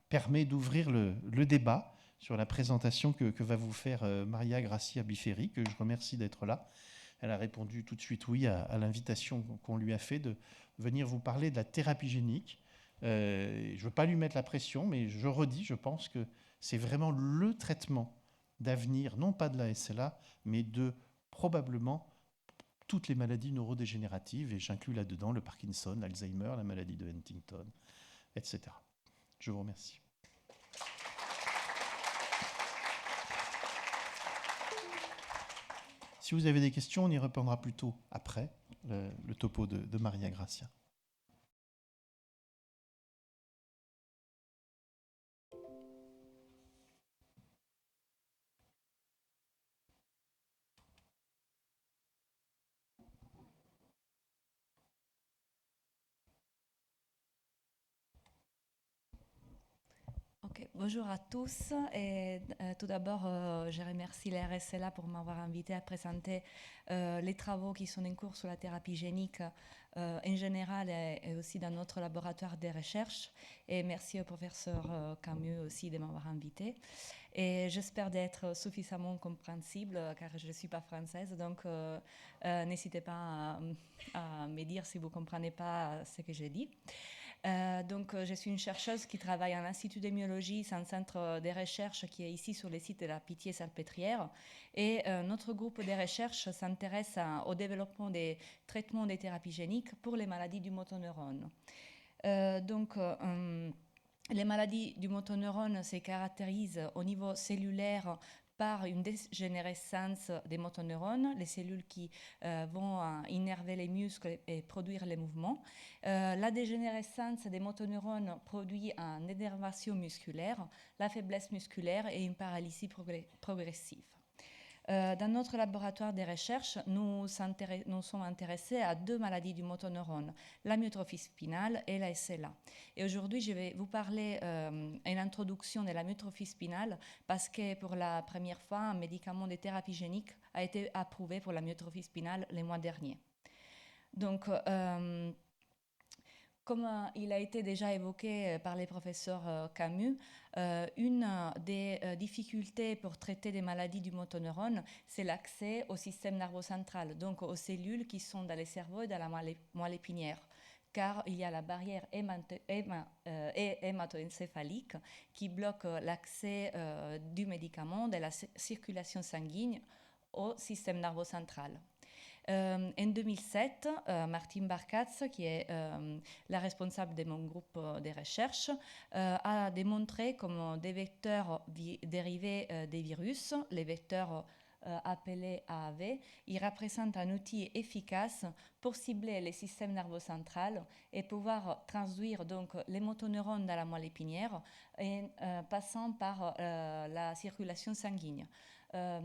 Speaker 1: permet d'ouvrir le débat sur la présentation que va vous faire Maria Gracia Biferi, que je remercie d'être là. Elle a répondu tout de suite oui à l'invitation qu'on lui a fait de venir vous parler de la thérapie génique. Je ne veux pas lui mettre la pression, mais je redis, je pense que c'est vraiment le traitement d'avenir, non pas de la SLA, mais de probablement toutes les maladies neurodégénératives, et j'inclus là-dedans le Parkinson, l'Alzheimer, la maladie de Huntington, etc. Je vous remercie. Si vous avez des questions, on y répondra plutôt après le topo de Maria Gracia.
Speaker 2: Ok, bonjour à tous. Et tout d'abord, je remercie l'RSLA pour m'avoir invité à présenter les travaux qui sont en cours sur la thérapie génique en général et aussi dans notre laboratoire de recherche. Et merci au professeur Camus aussi de m'avoir invité. Et j'espère d'être suffisamment compréhensible car je ne suis pas française, donc n'hésitez pas à me dire si vous ne comprenez pas ce que j'ai dit. Je suis une chercheuse qui travaille à l'Institut d'Hémiologie, c'est un centre de recherche qui est ici sur le site de la Pitié-Salpêtrière. Et notre groupe de recherche s'intéresse au développement des traitements des thérapies géniques pour les maladies du motoneurone. Les maladies du motoneurone se caractérisent au niveau cellulaire par une dégénérescence des motoneurones, les cellules qui vont innerver les muscles et produire les mouvements. La dégénérescence des motoneurones produit une énervation musculaire, la faiblesse musculaire et une paralysie progressive. Dans notre laboratoire de recherche, nous sommes intéressés à deux maladies du motoneurone, la myotrophie spinale et la SLA. Et aujourd'hui, je vais vous parler en introduction de la myotrophie spinale parce que pour la première fois, un médicament de thérapie génique a été approuvé pour la myotrophie spinale le mois dernier. Comme il a été déjà évoqué par les professeurs Camus, une des difficultés pour traiter des maladies du motoneurone, c'est l'accès au système nerveux central, donc aux cellules qui sont dans le cerveau et dans la moelle épinière, car il y a la barrière hémato-encéphalique qui bloque l'accès du médicament de la circulation sanguine au système nerveux central. En 2007, Martine Barkatz, qui est la responsable de mon groupe de recherche, a démontré comment des vecteurs dérivés des virus, les vecteurs appelés AAV, ils représentent un outil efficace pour cibler les systèmes nerveux central et pouvoir transduire donc les motoneurones dans la moelle épinière en passant par la circulation sanguine.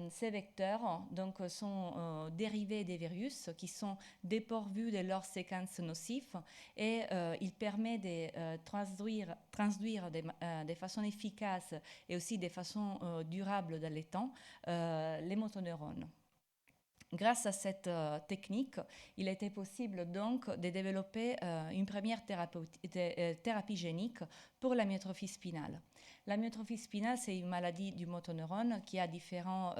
Speaker 2: Ces vecteurs donc, sont dérivés des virus qui sont dépourvus de leurs séquences nocives et il permet de transduire de façon efficace et aussi de façon durable dans le temps les motoneurones. Grâce à cette technique, il était possible donc de développer une première thérapie génique pour la myotrophie spinale. La myotrophie spinale, c'est une maladie du motoneurone qui a différentes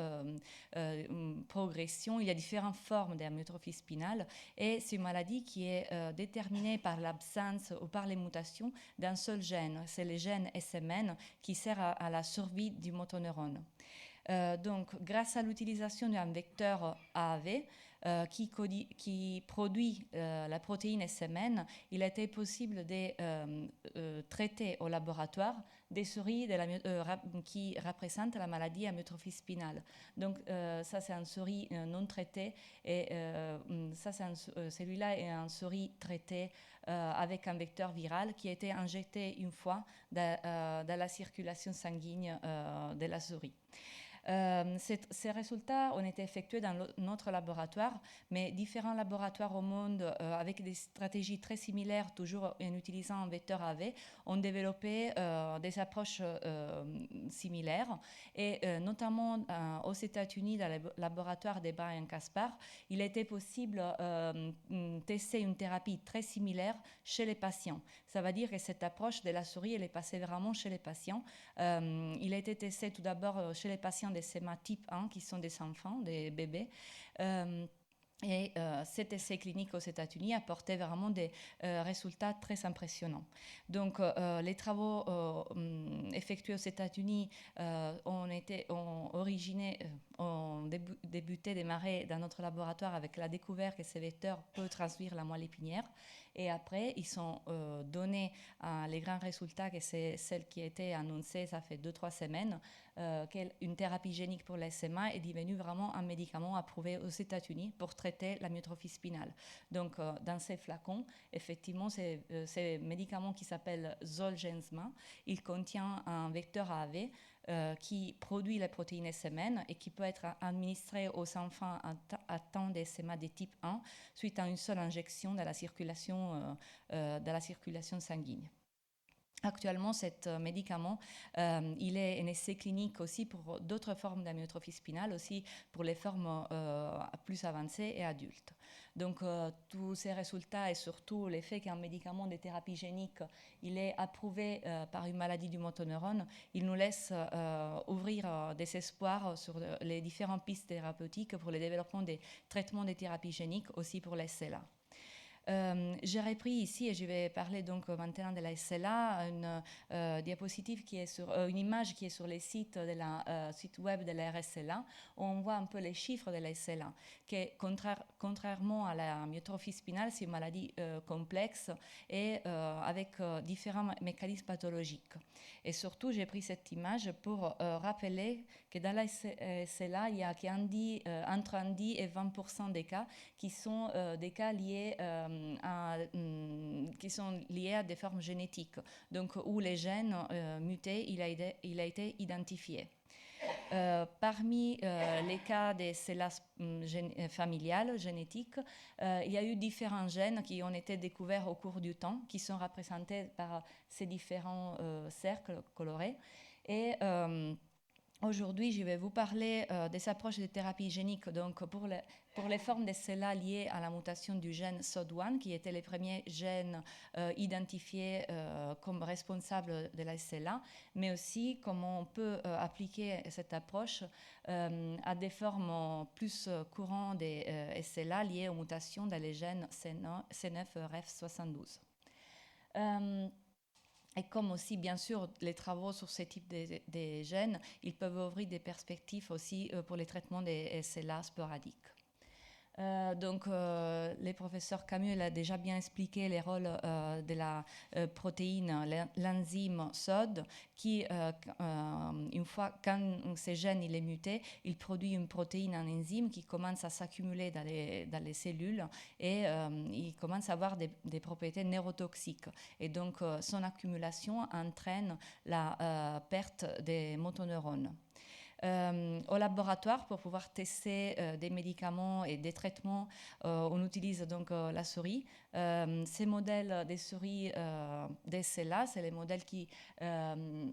Speaker 2: progressions, il y a différentes formes de la myotrophie spinale et c'est une maladie qui est déterminée par l'absence ou par les mutations d'un seul gène, c'est le gène SMN qui sert à la survie du motoneurone. Donc, grâce à l'utilisation d'un vecteur AAV qui produit la protéine SMN, il a été possible de traiter au laboratoire des souris qui représentent la maladie à myotrophie spinale. Donc, ça, c'est une souris non traitée et celui-là est une souris traitée avec un vecteur viral qui a été injecté une fois dans la circulation sanguine de la souris. Ces résultats ont été effectués dans notre laboratoire, mais différents laboratoires au monde avec des stratégies très similaires, toujours en utilisant un vecteur AV, ont développé des approches similaires. Et notamment aux États-Unis, dans le laboratoire de Brian Caspar, il a été possible de tester une thérapie très similaire chez les patients. Ça veut dire que cette approche de la souris, elle est passée vraiment chez les patients. Il a été testé tout d'abord chez les patients de SMA type 1, qui sont des enfants, des bébés. Et cet essai clinique aux États-Unis apportait vraiment des résultats très impressionnants. Donc, les travaux effectués aux États-Unis ont démarré dans notre laboratoire avec la découverte que ces vecteurs peuvent transduire la moelle épinière. Et après, ils sont donnés les grands résultats, que c'est celle qui a été annoncée, ça fait 2-3 semaines, qu'une thérapie génique pour la SMA est devenue vraiment un médicament approuvé aux États-Unis pour traiter la myotrophie spinale. Donc, dans ces flacons, effectivement, ce médicament qui s'appelle Zolgensma, il contient un vecteur AAV qui produit la protéine SMN et qui peut être administré aux enfants atteints de SMA de type 1 suite à une seule injection dans la circulation sanguine. Actuellement, cet médicament, il est en essai clinique aussi pour d'autres formes d'amyotrophie spinale, aussi pour les formes plus avancées et adultes. Donc, tous ces résultats et surtout l'effet qu'un médicament de thérapie génique, il est approuvé par une maladie du motoneurone, il nous laisse ouvrir des espoirs sur les différentes pistes thérapeutiques pour le développement des traitements de thérapie génique, aussi pour les SLA. J'ai repris ici, et je vais parler donc maintenant de la SLA, une diapositive qui est une image qui est sur les sites site web de la RSLA, où on voit un peu les chiffres de la SLA, qui contrairement à la myotrophie spinale, c'est une maladie complexe et avec différents mécanismes pathologiques. Et surtout, j'ai pris cette image pour rappeler que dans la SLA, il y a entre 10 et 20% des cas qui sont des cas liés qui sont liés à des formes génétiques, donc où les gènes mutés, il a été identifié. Parmi les cas des cellules familiales, génétiques, il y a eu différents gènes qui ont été découverts au cours du temps, qui sont représentés par ces différents cercles colorés. Et aujourd'hui, je vais vous parler des approches de thérapie génique donc pour les formes de SLA liées à la mutation du gène SOD1, qui était le premier gène identifié comme responsable de la SLA, mais aussi comment on peut appliquer cette approche à des formes plus courantes des SLA liées aux mutations dans les gènes C9RF72. Et comme aussi, bien sûr, les travaux sur ce type de gènes, ils peuvent ouvrir des perspectives aussi pour les traitements des SLA sporadiques. Les professeurs Camus a déjà bien expliqué les rôles de la protéine, l'enzyme SOD, qui, une fois, quand ce gène il est muté, il produit une protéine, un enzyme qui commence à s'accumuler dans les cellules et il commence à avoir des propriétés neurotoxiques. Et donc, son accumulation entraîne la perte des motoneurones. Au laboratoire, pour pouvoir tester des médicaments et des traitements, on utilise donc la souris. Ces modèles des souris d'essai-là, c'est les modèles qui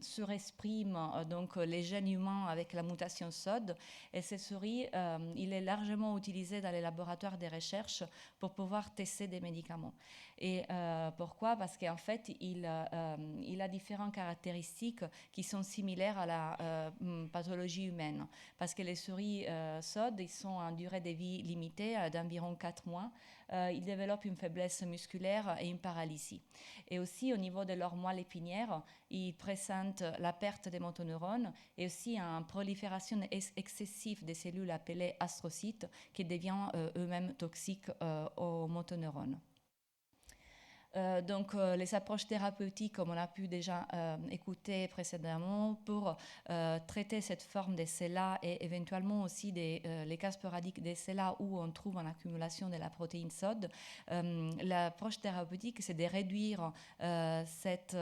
Speaker 2: surexpriment donc les gènes humains avec la mutation SOD. Et ces souris, il est largement utilisé dans les laboratoires de recherche pour pouvoir tester des médicaments. Et pourquoi? Parce qu'en fait, il a différentes caractéristiques qui sont similaires à la pathologie humaine. Parce que les souris SOD, ils sont en durée de vie limitée d'environ 4 mois. Ils développent une faiblesse musculaire et une paralysie. Et aussi, au niveau de leur moelle épinière, ils présentent la perte des motoneurones et aussi une prolifération excessive des cellules appelées astrocytes qui deviennent eux-mêmes toxiques aux motoneurones. Les approches thérapeutiques, comme on a pu déjà écouter précédemment, pour traiter cette forme de CELA et éventuellement aussi les cas sporadiques des CELA où on trouve une accumulation de la protéine SOD, l'approche thérapeutique, c'est de réduire cette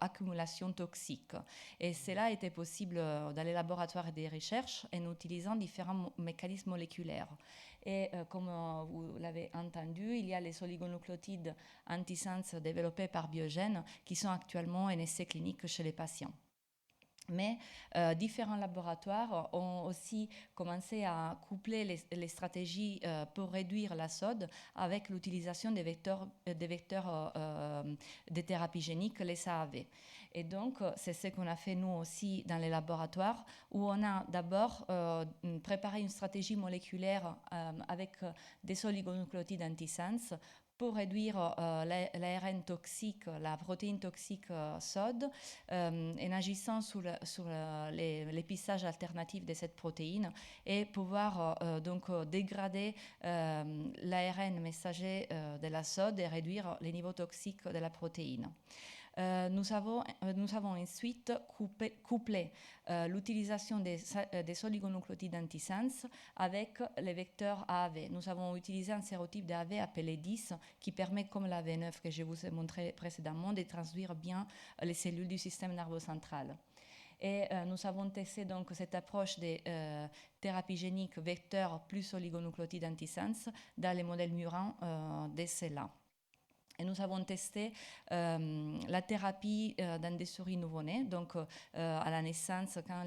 Speaker 2: accumulation toxique. Et cela était possible dans les laboratoires des recherches en utilisant différents mécanismes moléculaires. Et comme vous l'avez entendu, il y a les oligonucléotides antisense développés par Biogen qui sont actuellement en essai clinique chez les patients. Mais différents laboratoires ont aussi commencé à coupler les stratégies pour réduire la SOD avec l'utilisation des vecteurs de thérapie génique, les AAV. Et donc, c'est ce qu'on a fait nous aussi dans les laboratoires, où on a d'abord préparé une stratégie moléculaire avec des oligonucléotides antisense pour réduire l'ARN toxique, la protéine toxique SOD, en agissant sur l'épissage alternatif de cette protéine et pouvoir dégrader l'ARN messager de la SOD et réduire les niveaux toxiques de la protéine. Nous avons ensuite couplé l'utilisation des oligonucléotides antisense avec les vecteurs AAV. Nous avons utilisé un sérotype d'AAV appelé 10 qui permet, comme la V9 que je vous ai montré précédemment, de transduire bien les cellules du système nerveux central. Et nous avons testé donc cette approche de thérapie génique vecteur plus oligonucléotides antisense dans les modèles murins de celles-là. Et nous avons testé la thérapie dans des souris nouveau-nés, donc à la naissance, quand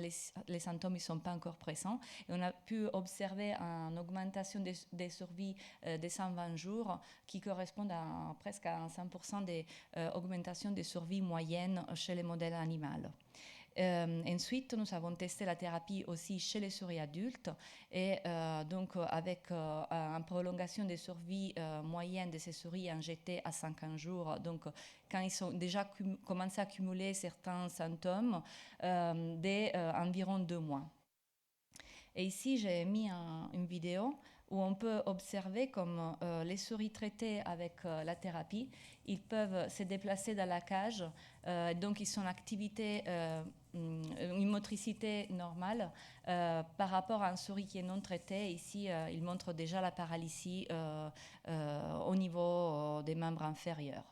Speaker 2: les symptômes ne sont pas encore présents. Et on a pu observer une augmentation des survies de 120 jours qui correspondent à presque à 100% d'augmentation des survies moyennes chez les modèles animaux. Ensuite, nous avons testé la thérapie aussi chez les souris adultes et donc avec une prolongation des survies moyennes de ces souris injectées à 50 jours. Donc, quand ils ont déjà commencé à accumuler certains symptômes, d'environ 2 mois. Et ici, j'ai mis une vidéo où on peut observer comme les souris traitées avec la thérapie, ils peuvent se déplacer dans la cage, donc ils sont en activité, une motricité normale par rapport à une souris qui est non traitée. Ici, il montre déjà la paralysie au niveau des membres inférieurs.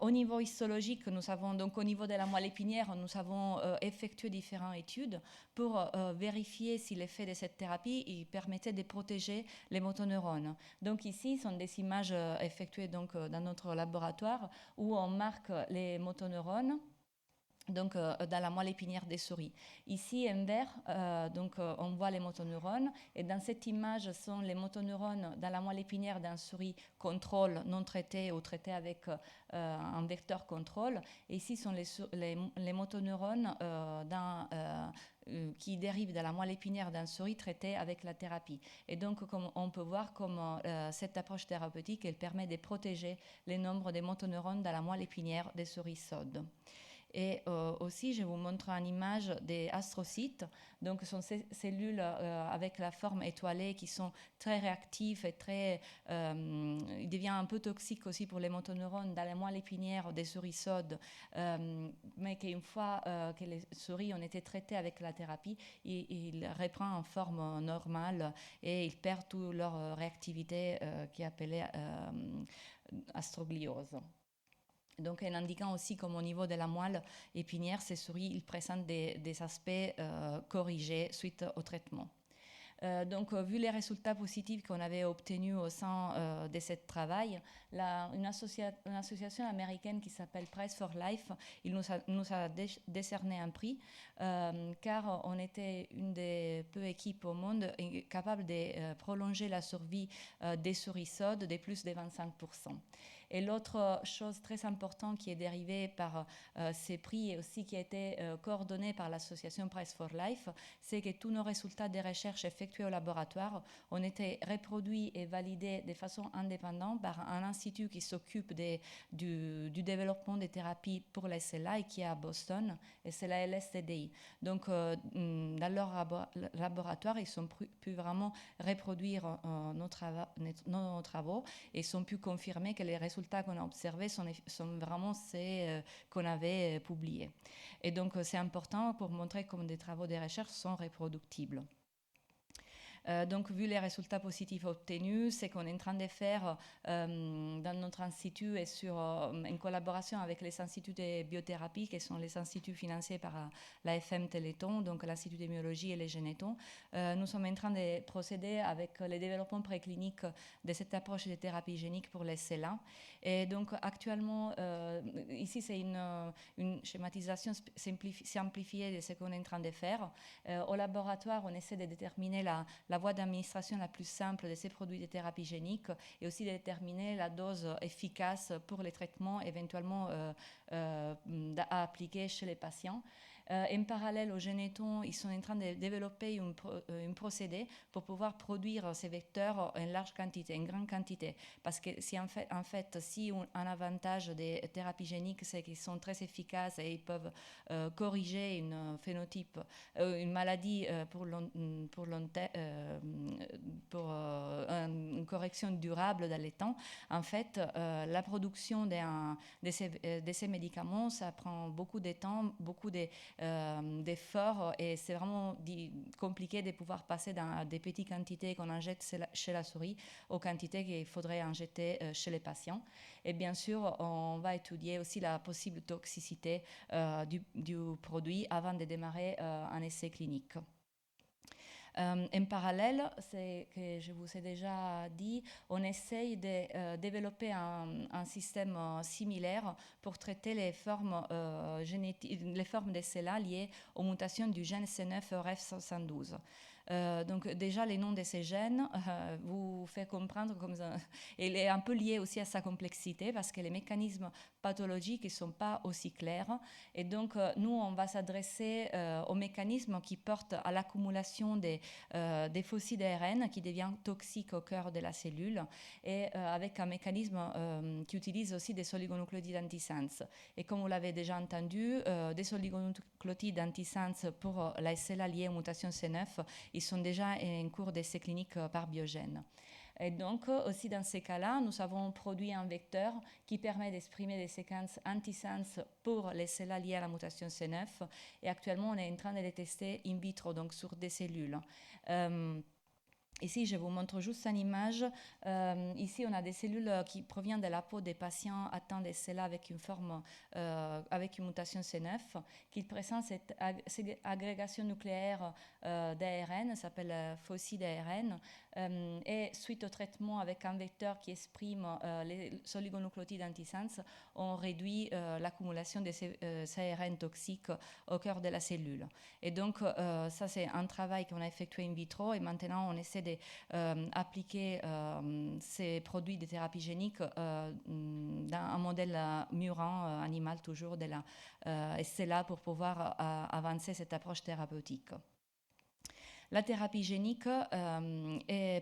Speaker 2: Au niveau histologique, nous avons donc au niveau de la moelle épinière, nous avons effectué différentes études pour vérifier si l'effet de cette thérapie il permettait de protéger les motoneurones. Donc ici, ce sont des images effectuées donc, dans notre laboratoire où on marque les motoneurones. Donc, dans la moelle épinière des souris. Ici, en vert, on voit les motoneurones. Et dans cette image, sont les motoneurones dans la moelle épinière d'un souris contrôle non traité ou traité avec un vecteur contrôle. Et ici sont les motoneurones qui dérivent de la moelle épinière d'un souris traité avec la thérapie. Et donc, comme on peut voir comment cette approche thérapeutique elle permet de protéger les nombres des motoneurones dans la moelle épinière des souris SOD. Et aussi, je vous montre une image des astrocytes. Donc, ce sont ces cellules avec la forme étoilée qui sont très réactives et il devient un peu toxique aussi pour les motoneurones dans les moelle épinière des souris sodes, mais qu'une fois que les souris ont été traitées avec la thérapie, ils reprennent en forme normale et ils perdent toute leur réactivité qui est appelée astrogliose. Donc, en indiquant aussi comme au niveau de la moelle épinière, ces souris ils présentent des aspects corrigés suite au traitement. Donc, vu les résultats positifs qu'on avait obtenus au sein de ce travail, une association américaine qui s'appelle Prize for Life, il nous a décerné un prix car on était une des peu équipes au monde capable de prolonger la survie des souris sodes de plus de 25%. Et l'autre chose très importante qui est dérivée par ces prix et aussi qui a été coordonnée par l'association Prize for Life, c'est que tous nos résultats des recherches effectuées au laboratoire ont été reproduits et validés de façon indépendante par un institut qui s'occupe du développement des thérapies pour les SLA et qui est à Boston, et c'est la LSTDI. Donc, dans leur laboratoire, ils ont pu vraiment reproduire nos travaux et ils ont pu confirmer que les résultats qu'on a observés sont vraiment ceux qu'on avait publiés. Et donc, c'est important pour montrer comment des travaux de recherche sont reproductibles. Donc, vu les résultats positifs obtenus, c'est qu'on est en train de faire dans notre institut et en collaboration avec les instituts de biothérapie, qui sont les instituts financés par l'AFM Téléthon, donc l'Institut de biologie et les Génétons. Nous sommes en train de procéder avec le développement préclinique de cette approche de thérapie génique pour les SLA. Et donc, actuellement, ici, c'est une schématisation simplifiée de ce qu'on est en train de faire. Au laboratoire, on essaie de déterminer la voie d'administration la plus simple de ces produits de thérapie génique et aussi de déterminer la dose efficace pour les traitements éventuellement à appliquer chez les patients. En parallèle au Généton, ils sont en train de développer un procédé pour pouvoir produire ces vecteurs en large quantité, en grande quantité. Parce que si en fait si un avantage des thérapies géniques, c'est qu'ils sont très efficaces et ils peuvent corriger une phénotype, une maladie pour une correction durable dans le temps. En fait, la production de ces médicaments, ça prend beaucoup de temps, beaucoup d'efforts et c'est vraiment compliqué de pouvoir passer dans des petites quantités qu'on injecte chez la souris aux quantités qu'il faudrait injecter chez les patients. Et bien sûr, on va étudier aussi la possible toxicité du produit avant de démarrer un essai clinique. En parallèle, c'est que je vous ai déjà dit, on essaye de développer un système similaire pour traiter les formes des cellules liées aux mutations du gène C9orf72. Donc déjà, les noms de ces gènes vous fait comprendre comme ça. Il est un peu lié aussi à sa complexité parce que les mécanismes pathologiques ne sont pas aussi clairs. Et donc, nous, on va s'adresser aux mécanismes qui portent à l'accumulation des fossiles d'ARN qui deviennent toxiques au cœur de la cellule et avec un mécanisme qui utilise aussi des oligonucléotides antisense. Et comme vous l'avez déjà entendu, des oligonucléotides antisense pour la SLA liée aux mutations C9, ils sont déjà en cours d'essai clinique par Biogène. Et donc, aussi dans ces cas-là, nous avons produit un vecteur qui permet d'exprimer des séquences antisense pour les cellules liées à la mutation C9. Et actuellement, on est en train de les tester in vitro, donc sur des cellules. Ici, je vous montre juste une image. Ici, on a des cellules qui proviennent de la peau des patients atteints de SLA avec une forme, avec une mutation C9, qui présente cette agrégation nucléaire d'ARN, s'appelle fossile d'ARN, et suite au traitement avec un vecteur qui exprime les oligonucléotides antisense, on réduit l'accumulation de ces ARN toxiques au cœur de la cellule. Et donc, ça, c'est un travail qu'on a effectué in vitro, et maintenant, on essaie d'appliquer ces produits de thérapie génique dans un modèle murant animal toujours et c'est là pour pouvoir avancer cette approche thérapeutique. La thérapie génique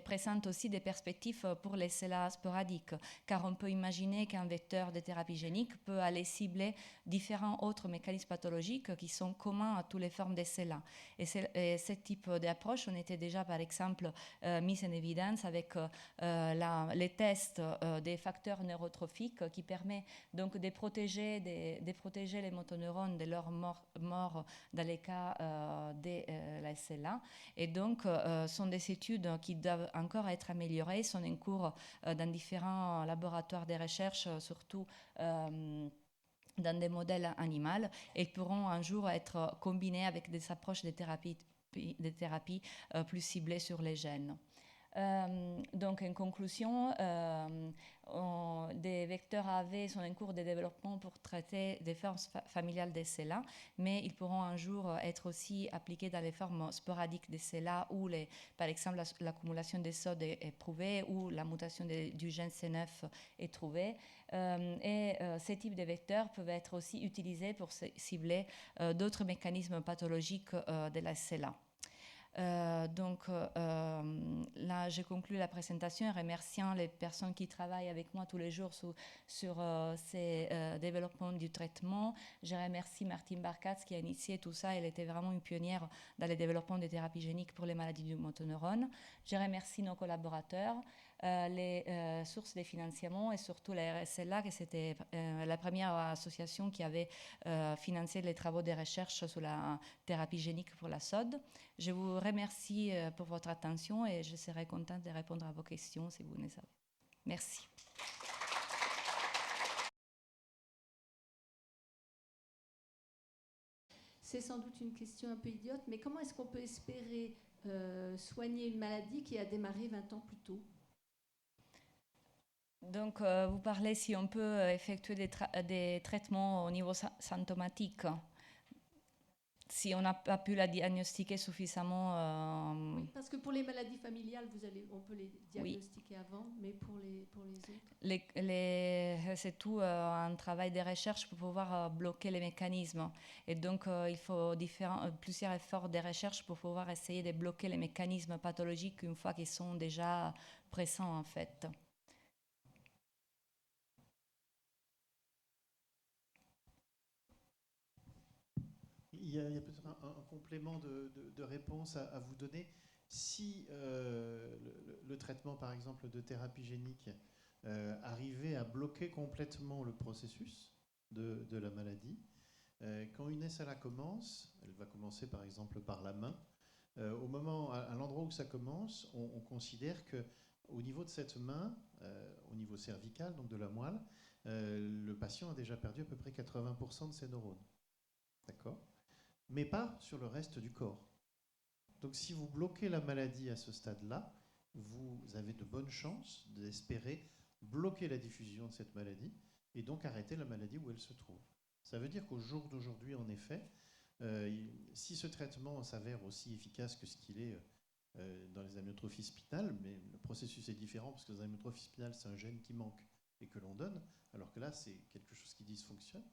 Speaker 2: présente aussi des perspectives pour les SLA sporadiques, car on peut imaginer qu'un vecteur de thérapie génique peut aller cibler différents autres mécanismes pathologiques qui sont communs à toutes les formes de SLA. Et ce type d'approche, on était déjà par exemple mis en évidence avec les tests des facteurs neurotrophiques qui permettent donc de protéger les motoneurones de leur mort dans les cas de la SLA. Et donc, sont des études qui doivent encore être améliorées, sont en cours dans différents laboratoires de recherche, surtout dans des modèles animaux, et pourront un jour être combinés avec des approches de thérapie plus ciblées sur les gènes. Donc, en conclusion, des vecteurs AAV sont en cours de développement pour traiter des formes familiales des SLA, mais ils pourront un jour être aussi appliqués dans les formes sporadiques des SLA où, par exemple, l'accumulation des SOD est prouvée ou la mutation du gène C9 est trouvée. Ces types de vecteurs peuvent être aussi utilisés pour cibler d'autres mécanismes pathologiques de la SLA. Là, je conclue la présentation en remerciant les personnes qui travaillent avec moi tous les jours sur ces développements du traitement. Je remercie Martine Barkatz qui a initié tout ça. Elle était vraiment une pionnière dans le développement des thérapies géniques pour les maladies du motoneurone. Je remercie nos collaborateurs, les sources de financement et surtout la RSLA, qui c'était la première association qui avait financé les travaux de recherche sur la thérapie génique pour la SOD. Je vous remercie pour votre attention et je serai contente de répondre à vos questions si vous en avez. Merci.
Speaker 3: C'est sans doute une question un peu idiote, mais comment est-ce qu'on peut espérer soigner une maladie qui a démarré 20 ans plus tôt ?
Speaker 2: Donc, vous parlez si on peut effectuer des traitements au niveau symptomatique. Si on n'a pas pu la diagnostiquer suffisamment.
Speaker 3: Oui, parce que pour les maladies familiales, on peut les diagnostiquer avant, mais pour les autres.
Speaker 2: C'est tout un travail de recherche pour pouvoir bloquer les mécanismes. Et donc, il faut plusieurs efforts de recherche pour pouvoir essayer de bloquer les mécanismes pathologiques une fois qu'ils sont déjà présents, en fait.
Speaker 1: Il y a peut-être un complément de réponse à vous donner. Si le traitement, par exemple, de thérapie génique arrivait à bloquer complètement le processus de la maladie, quand une SLA commence, elle va commencer par exemple par la main. Au moment, à l'endroit où ça commence, on considère que au niveau de cette main, au niveau cervical, donc de la moelle, le patient a déjà perdu à peu près 80% de ses neurones. D'accord ? Mais pas sur le reste du corps. Donc si vous bloquez la maladie à ce stade-là, vous avez de bonnes chances d'espérer bloquer la diffusion de cette maladie et donc arrêter la maladie où elle se trouve. Ça veut dire qu'au jour d'aujourd'hui, en effet, si ce traitement s'avère aussi efficace que ce qu'il est dans les amyotrophies spinales, mais le processus est différent parce que les amyotrophies spinales, c'est un gène qui manque et que l'on donne, alors que là, c'est quelque chose qui dysfonctionne.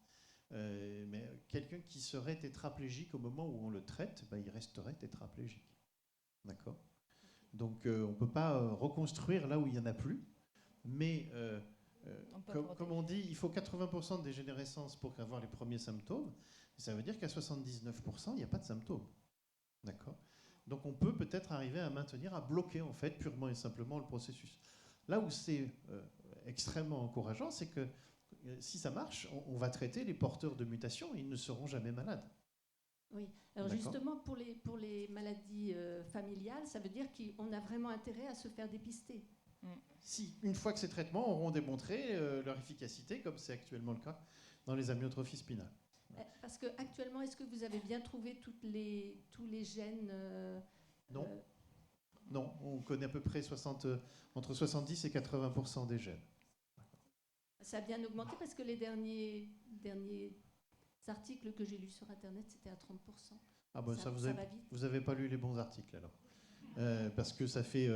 Speaker 1: Mais quelqu'un qui serait tétraplégique au moment où on le traite, il resterait tétraplégique. D'accord ? Donc on ne peut pas reconstruire là où il n'y en a plus, mais comme on dit, il faut 80% de dégénérescence pour avoir les premiers symptômes. Ça veut dire qu'à 79%, il n'y a pas de symptômes. D'accord ? Donc on peut peut-être arriver à maintenir, à bloquer en fait purement et simplement le processus. Là où c'est extrêmement encourageant, c'est que si ça marche, on va traiter les porteurs de mutations et ils ne seront jamais malades.
Speaker 3: Oui, alors justement, pour les maladies familiales, ça veut dire qu'on a vraiment intérêt à se faire dépister.
Speaker 1: Si, une fois que ces traitements auront démontré leur efficacité, comme c'est actuellement le cas dans les amyotrophies spinales.
Speaker 3: Parce qu'actuellement, est-ce que vous avez bien trouvé tous les gènes
Speaker 1: Non. Non, on connaît à peu près entre 70 et 80% des gènes.
Speaker 3: Ça a bien augmenté parce que les derniers articles que j'ai lus sur Internet, c'était à 30%.
Speaker 1: Ah bon, ça vous avez pas lu les bons articles alors. Parce que ça fait,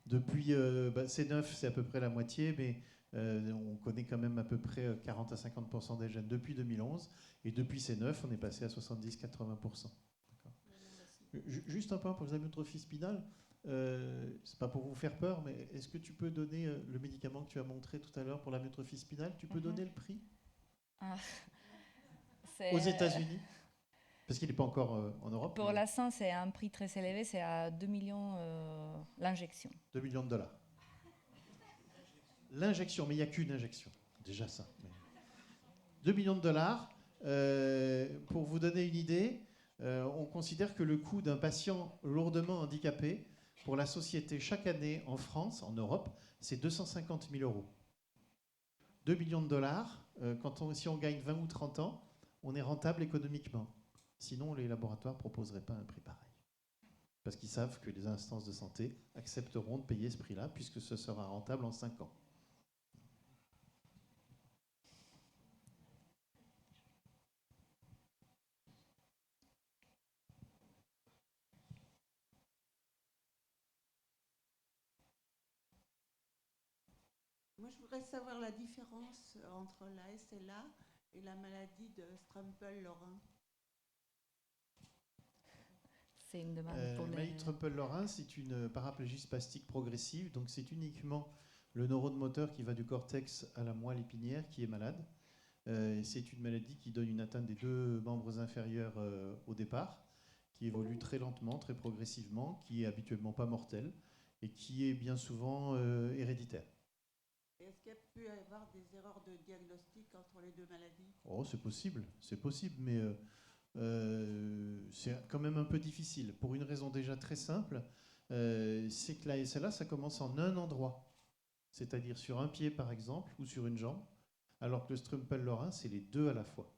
Speaker 1: depuis C9, c'est à peu près la moitié, mais on connaît quand même à peu près 40 à 50% des gènes depuis 2011. Et depuis C9, on est passé à 70-80%.
Speaker 4: Juste un point pour l'amyotrophie spinale. C'est pas pour vous faire peur, mais est-ce que tu peux donner le médicament que tu as montré tout à l'heure pour l'amyotrophie spinale? Tu peux donner le prix
Speaker 2: Ah,
Speaker 4: aux États-Unis? Parce qu'il n'est pas encore en Europe.
Speaker 2: Pour l'instant, c'est un prix très élevé, c'est à 2 millions l'injection.
Speaker 4: 2 millions de dollars. L'injection, mais il n'y a qu'une injection. Déjà ça. 2 millions de dollars. Pour vous donner une idée, on considère que le coût d'un patient lourdement handicapé pour la société chaque année en France, en Europe, c'est 250 000 euros. 2 millions de dollars, si on gagne 20 ou 30 ans, on est rentable économiquement. Sinon, les laboratoires ne proposeraient pas un prix pareil. Parce qu'ils savent que les instances de santé accepteront de payer ce prix-là, puisque ce sera rentable en 5 ans.
Speaker 5: Moi, je voudrais savoir la différence entre la SLA et la maladie de Strempel-Lorrain.
Speaker 2: C'est une demande pour
Speaker 4: La maladie de Strempel-Lorrain, c'est une paraplégie spastique progressive, donc c'est uniquement le neurone moteur qui va du cortex à la moelle épinière qui est malade. C'est une maladie qui donne une atteinte des deux membres inférieurs au départ, qui évolue très lentement, très progressivement, qui est habituellement pas mortelle et qui est bien souvent héréditaire.
Speaker 5: Est-ce qu'il y a pu y avoir des erreurs de diagnostic entre les deux maladies?
Speaker 4: Oh, c'est possible, mais c'est quand même un peu difficile. Pour une raison déjà très simple, c'est que la SLA, ça commence en un endroit, c'est-à-dire sur un pied par exemple, ou sur une jambe, alors que le Strempel-Lorrain, c'est les deux à la fois.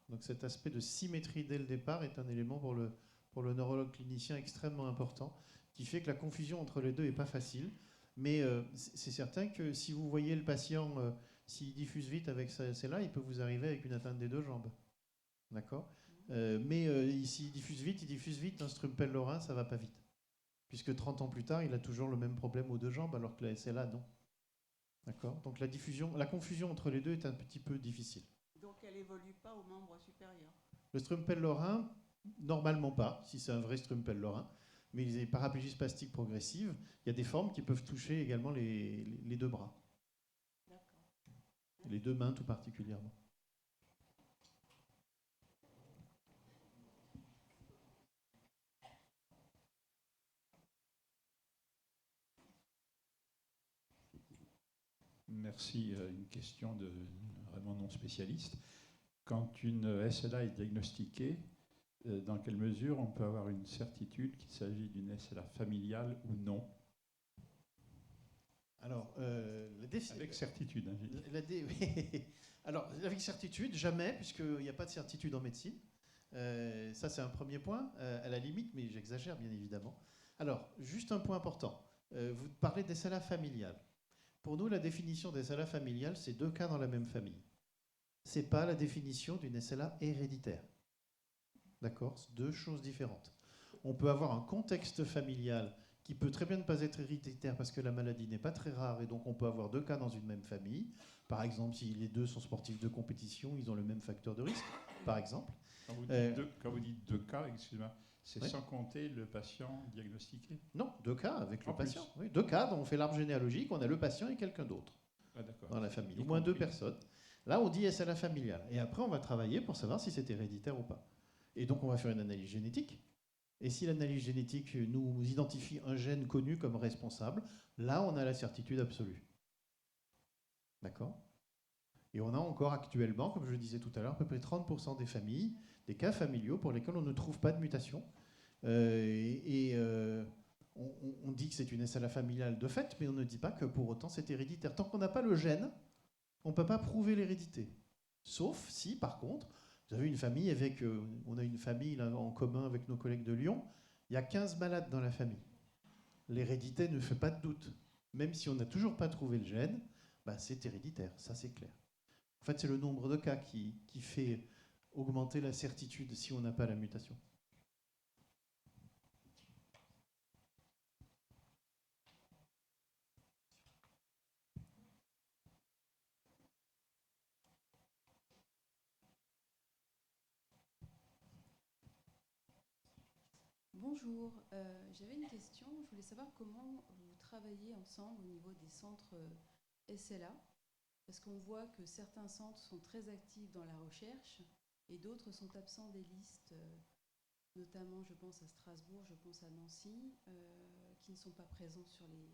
Speaker 4: Donc cet aspect de symétrie dès le départ est un élément pour le neurologue clinicien extrêmement important, qui fait que la confusion entre les deux n'est pas facile. Mais c'est certain que si vous voyez le patient, s'il diffuse vite avec sa SLA, il peut vous arriver avec une atteinte des deux jambes. D'accord. Mais s'il diffuse vite, un Strempel-Lorrain, ça va pas vite. Puisque 30 ans plus tard, il a toujours le même problème aux deux jambes, alors que la SLA, non. D'accord. Donc la confusion entre les deux est un petit peu difficile.
Speaker 5: Donc elle évolue pas aux membres supérieurs.
Speaker 4: Le Strempel-Lorrain, normalement pas, si c'est un vrai Strempel-Lorrain. Mais les paraplégies spastiques progressives, il y a des formes qui peuvent toucher également les deux bras. Les deux mains tout particulièrement.
Speaker 6: Merci. Une question de vraiment non spécialiste. Quand une SLA est diagnostiquée, dans quelle mesure on peut avoir une certitude qu'il s'agit d'une SLA familiale ou non?
Speaker 4: Alors,
Speaker 6: avec certitude.
Speaker 4: Alors, avec certitude, jamais, puisqu'il n'y a pas de certitude en médecine. Ça, c'est un premier point, à la limite, mais j'exagère bien évidemment. Alors, juste un point important. Vous parlez des SLA familiales. Pour nous, la définition des SLA familiales, c'est deux cas dans la même famille. Ce n'est pas la définition d'une SLA héréditaire. D'accord? C'est deux choses différentes. On peut avoir un contexte familial qui peut très bien ne pas être héréditaire parce que la maladie n'est pas très rare et donc on peut avoir deux cas dans une même famille. Par exemple, si les deux sont sportifs de compétition, ils ont le même facteur de risque, par exemple.
Speaker 6: Quand vous dites deux cas, excusez-moi, c'est sans compter le patient diagnostiqué?
Speaker 4: Non, deux cas avec le patient. Oui, deux cas dont on fait l'arbre généalogique, on a le patient et quelqu'un d'autre dans la famille, au moins deux personnes. Là, on dit SLA familiale. Et après, on va travailler pour savoir si c'est héréditaire ou pas. Et donc, on va faire une analyse génétique. Et si l'analyse génétique nous identifie un gène connu comme responsable, là, on a la certitude absolue. D'accord? Et on a encore actuellement, comme je le disais tout à l'heure, à peu près 30% des familles, des cas familiaux pour lesquels on ne trouve pas de mutation. On dit que c'est une SLA familiale de fait, mais on ne dit pas que pour autant c'est héréditaire. Tant qu'on n'a pas le gène, on ne peut pas prouver l'hérédité. Sauf si, par contre, vous avez une famille avec... on a une famille là, en commun avec nos collègues de Lyon. Il y a 15 malades dans la famille. L'hérédité ne fait pas de doute. Même si on n'a toujours pas trouvé le gène, bah, c'est héréditaire, ça c'est clair. En fait, c'est le nombre de cas qui fait augmenter la certitude si on n'a pas la mutation.
Speaker 7: Bonjour, j'avais une question. Je voulais savoir comment vous travaillez ensemble au niveau des centres SLA, parce qu'on voit que certains centres sont très actifs dans la recherche et d'autres sont absents des listes, notamment je pense à Strasbourg, je pense à Nancy, qui ne sont pas présents sur les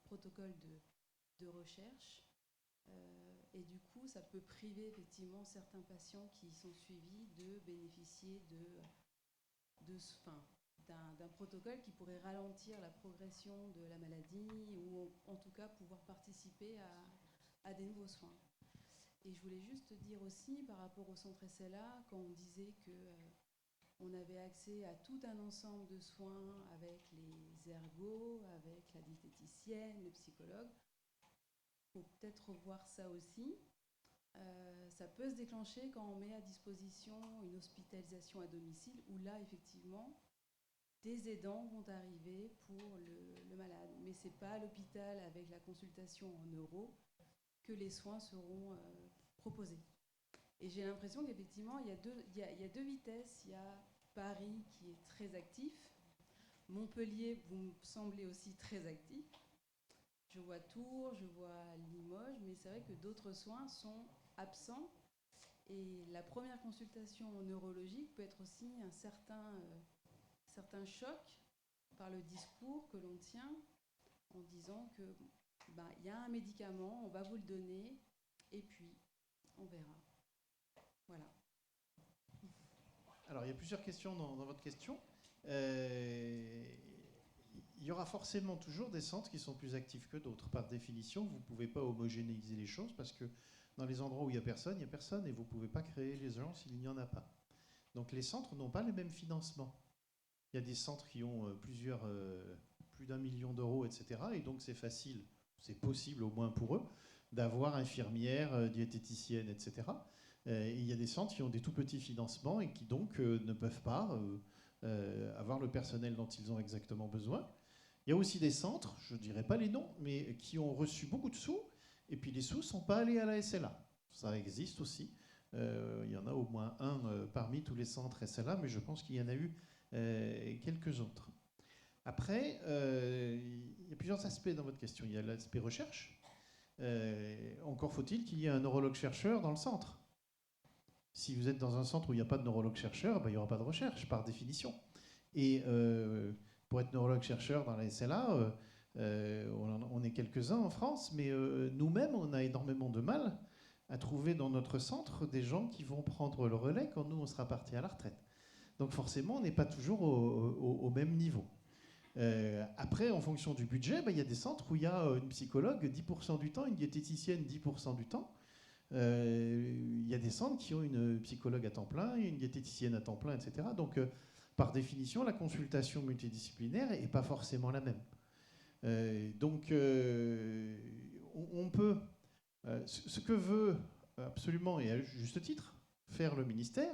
Speaker 7: protocoles de recherche. Et du coup, ça peut priver effectivement certains patients qui y sont suivis de bénéficier d'un protocole qui pourrait ralentir la progression de la maladie ou en tout cas pouvoir participer à des nouveaux soins. Et je voulais juste dire aussi par rapport au centre SLA, quand on disait qu'on avait accès à tout un ensemble de soins avec les ergos, avec la diététicienne, le psychologue, il faut peut-être revoir ça aussi. Ça peut se déclencher quand on met à disposition une hospitalisation à domicile où là, effectivement, des aidants vont arriver pour le malade. Mais ce n'est pas à l'hôpital avec la consultation en euros que les soins seront proposés. Et j'ai l'impression qu'effectivement, il y a deux vitesses. Il y a Paris qui est très actif. Montpellier, vous me semblez aussi très actif. Je vois Tours, je vois Limoges, mais c'est vrai que d'autres soins sont absents. Et la première consultation neurologique peut être aussi un certain choc par le discours que l'on tient en disant que y a un médicament, on va vous le donner, et puis on verra. Voilà.
Speaker 4: Alors, il y a plusieurs questions dans votre question. Il y aura forcément toujours des centres qui sont plus actifs que d'autres. Par définition, vous ne pouvez pas homogénéiser les choses parce que dans les endroits où il n'y a personne, et vous ne pouvez pas créer les gens s'il n'y en a pas. Donc les centres n'ont pas les mêmes financements. Il y a des centres qui ont plus d'1 million d'euros, etc. Et donc c'est facile, c'est possible au moins pour eux, d'avoir infirmières, diététiciennes, etc. Et il y a des centres qui ont des tout petits financements et qui donc ne peuvent pas avoir le personnel dont ils ont exactement besoin. Il y a aussi des centres, je ne dirais pas les noms, mais qui ont reçu beaucoup de sous, et puis les sous ne sont pas allés à la SLA. Ça existe aussi. Il y en a au moins un parmi tous les centres SLA, mais je pense qu'il y en a eu quelques autres. Après, il y a plusieurs aspects dans votre question. Il y a l'aspect recherche. Encore faut-il qu'il y ait un neurologue chercheur dans le centre. Si vous êtes dans un centre où il n'y a pas de neurologue chercheur, il n'y aura pas de recherche, par définition. Et pour être neurologue chercheur dans la SLA, on est quelques-uns en France, mais nous-mêmes, on a énormément de mal à trouver dans notre centre des gens qui vont prendre le relais quand nous, on sera partis à la retraite. Donc forcément, on n'est pas toujours au même niveau. Après, en fonction du budget, il y a des centres où il y a une psychologue 10% du temps, une diététicienne 10% du temps. Il y a des centres qui ont une psychologue à temps plein, une diététicienne à temps plein, etc. Donc, par définition, la consultation multidisciplinaire n'est pas forcément la même. Donc, on peut... ce que veut absolument, et à juste titre, faire le ministère,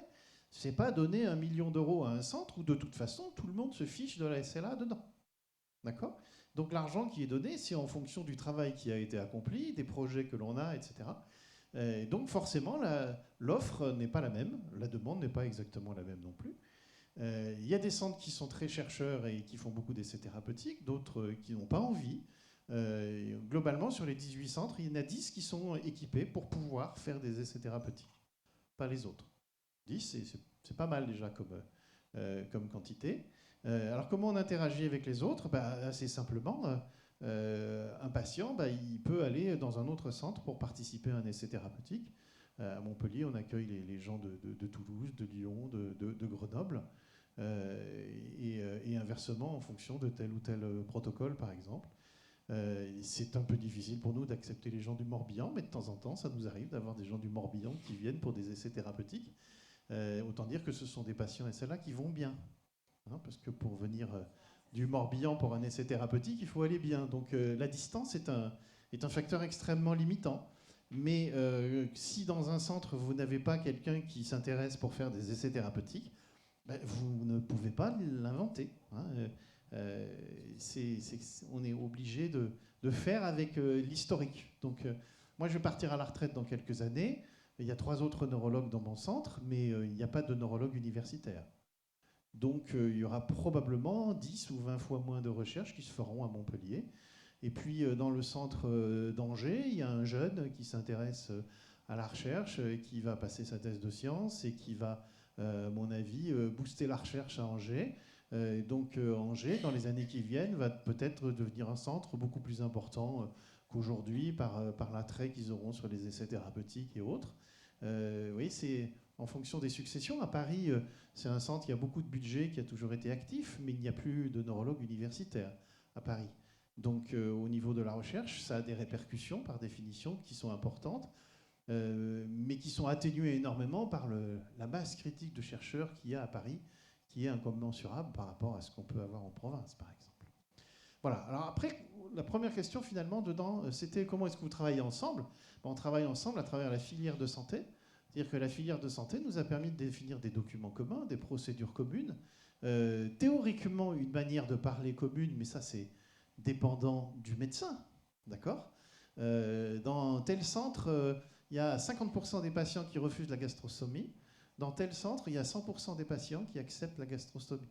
Speaker 4: c'est pas donner 1 million d'euros à un centre où, de toute façon, tout le monde se fiche de la SLA dedans. D'accord ? Donc, l'argent qui est donné, c'est en fonction du travail qui a été accompli, des projets que l'on a, etc. Donc forcément, l'offre n'est pas la même, la demande n'est pas exactement la même non plus. Il y a des centres qui sont très chercheurs et qui font beaucoup d'essais thérapeutiques, d'autres qui n'ont pas envie. Globalement, sur les 18 centres, il y en a 10 qui sont équipés pour pouvoir faire des essais thérapeutiques, pas les autres. 10, c'est pas mal déjà comme quantité. Alors comment on interagit avec les autres ? Assez simplement... un patient, il peut aller dans un autre centre pour participer à un essai thérapeutique. À Montpellier, on accueille les gens de Toulouse, de Lyon, de Grenoble, et inversement en fonction de tel ou tel protocole, par exemple. C'est un peu difficile pour nous d'accepter les gens du Morbihan, mais de temps en temps, ça nous arrive d'avoir des gens du Morbihan qui viennent pour des essais thérapeutiques. Autant dire que ce sont des patients SLA qui vont bien, hein, parce que pour venir... du Morbihan pour un essai thérapeutique, il faut aller bien. Donc la distance est un facteur extrêmement limitant. Mais si dans un centre, vous n'avez pas quelqu'un qui s'intéresse pour faire des essais thérapeutiques, vous ne pouvez pas l'inventer. Hein. On est obligé de faire avec l'historique. Donc moi, je vais partir à la retraite dans quelques années. Il y a 3 autres neurologues dans mon centre, mais il n'y a pas de neurologue universitaire. Donc il y aura probablement 10 ou 20 fois moins de recherches qui se feront à Montpellier. Et puis dans le centre d'Angers, il y a un jeune qui s'intéresse à la recherche, et qui va passer sa thèse de sciences et qui va, à mon avis, booster la recherche à Angers. Donc Angers, dans les années qui viennent, va peut-être devenir un centre beaucoup plus important qu'aujourd'hui par l'attrait qu'ils auront sur les essais thérapeutiques et autres. Oui, c'est en fonction des successions. À Paris, c'est un centre qui a beaucoup de budget, qui a toujours été actif, mais il n'y a plus de neurologue universitaire à Paris. Donc au niveau de la recherche, ça a des répercussions par définition qui sont importantes, mais qui sont atténuées énormément par la masse critique de chercheurs qu'il y a à Paris, qui est incommensurable par rapport à ce qu'on peut avoir en province, par exemple. Voilà. Alors après, la première question finalement dedans, c'était comment est-ce que vous travaillez ensemble? On travaille ensemble à travers la filière de santé. C'est-à-dire que la filière de santé nous a permis de définir des documents communs, des procédures communes, théoriquement une manière de parler commune, mais ça c'est dépendant du médecin, d'accord? Dans tel centre, il y a 50% des patients qui refusent la gastrostomie. Dans tel centre, il y a 100% des patients qui acceptent la gastrostomie.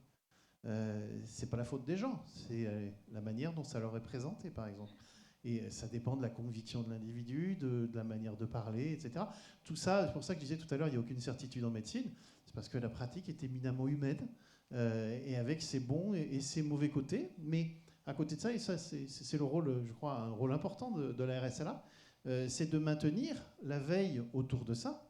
Speaker 4: C'est pas la faute des gens, c'est la manière dont ça leur est présenté, par exemple. Et ça dépend de la conviction de l'individu, de la manière de parler, etc. Tout ça, c'est pour ça que je disais tout à l'heure, il n'y a aucune certitude en médecine. C'est parce que la pratique est éminemment humaine, et avec ses bons et ses mauvais côtés. Mais à côté de ça, et ça c'est le rôle, je crois, un rôle important de la RSLA, c'est de maintenir la veille autour de ça,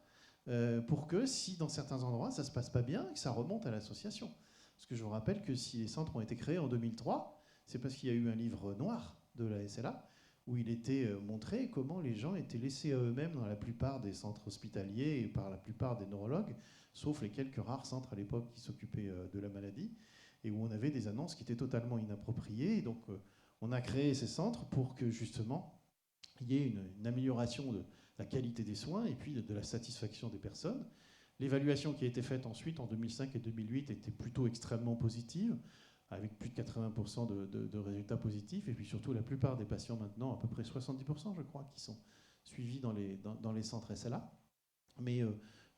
Speaker 4: pour que si dans certains endroits ça ne se passe pas bien, que ça remonte à l'association. Parce que je vous rappelle que si les centres ont été créés en 2003, c'est parce qu'il y a eu un livre noir de la SLA où il était montré comment les gens étaient laissés à eux-mêmes dans la plupart des centres hospitaliers et par la plupart des neurologues, sauf les quelques rares centres à l'époque qui s'occupaient de la maladie, et où on avait des annonces qui étaient totalement inappropriées. Et donc on a créé ces centres pour que justement il y ait une amélioration de la qualité des soins et puis de la satisfaction des personnes. L'évaluation qui a été faite ensuite en 2005 et 2008 était plutôt extrêmement positive, avec plus de 80% de résultats positifs, et puis surtout la plupart des patients maintenant, à peu près 70% je crois, qui sont suivis dans les centres SLA. Mais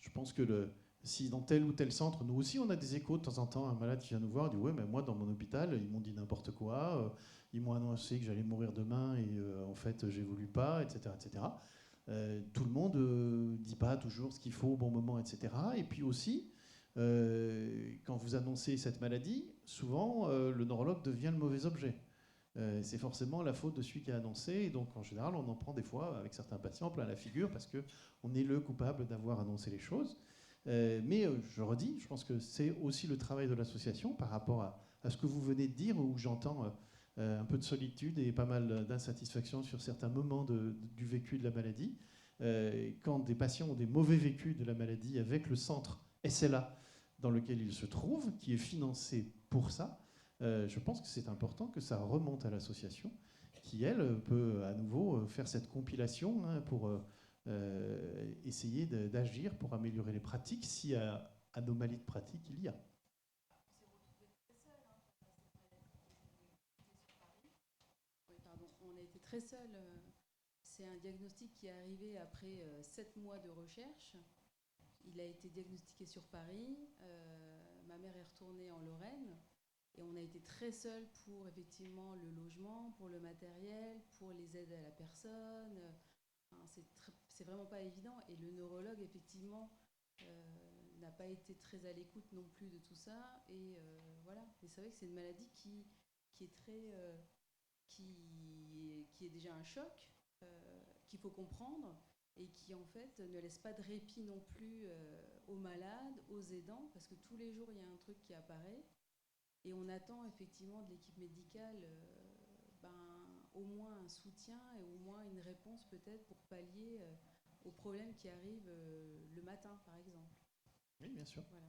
Speaker 4: je pense que si dans tel ou tel centre, nous aussi on a des échos de temps en temps, un malade qui vient nous voir dit ouais, mais moi dans mon hôpital ils m'ont dit n'importe quoi, ils m'ont annoncé que j'allais mourir demain et en fait j'évolue pas, etc. etc. Tout le monde ne dit pas toujours ce qu'il faut au bon moment, etc. Et puis aussi, quand vous annoncez cette maladie, souvent le neurologue devient le mauvais objet. C'est forcément la faute de celui qui a annoncé, et donc en général on en prend des fois avec certains patients plein la figure parce qu'on est le coupable d'avoir annoncé les choses. Mais je redis, je pense que c'est aussi le travail de l'association par rapport à ce que vous venez de dire, où j'entends un peu de solitude et pas mal d'insatisfaction sur certains moments du vécu de la maladie. Quand des patients ont des mauvais vécus de la maladie avec le centre SLA dans lequel ils se trouvent, qui est financé pour ça, je pense que c'est important que ça remonte à l'association, qui, elle, peut à nouveau faire cette compilation pour essayer d'agir pour améliorer les pratiques, si anomalie de pratique il y a.
Speaker 7: On a été très seuls. C'est un diagnostic qui est arrivé après 7 mois de recherche. Il a été diagnostiqué sur Paris. Ma mère est retournée en Lorraine. Et on a été très seuls pour effectivement le logement, pour le matériel, pour les aides à la personne. Enfin, c'est vraiment pas évident. Et le neurologue, effectivement, n'a pas été très à l'écoute non plus de tout ça. Et voilà. Mais c'est vrai que c'est une maladie qui est très... qui est déjà un choc, qu'il faut comprendre, et qui en fait ne laisse pas de répit non plus aux malades, aux aidants, parce que tous les jours il y a un truc qui apparaît, et on attend effectivement de l'équipe médicale au moins un soutien et au moins une réponse peut-être pour pallier aux problèmes qui arrivent le matin par exemple.
Speaker 4: Oui, bien sûr.
Speaker 7: Voilà.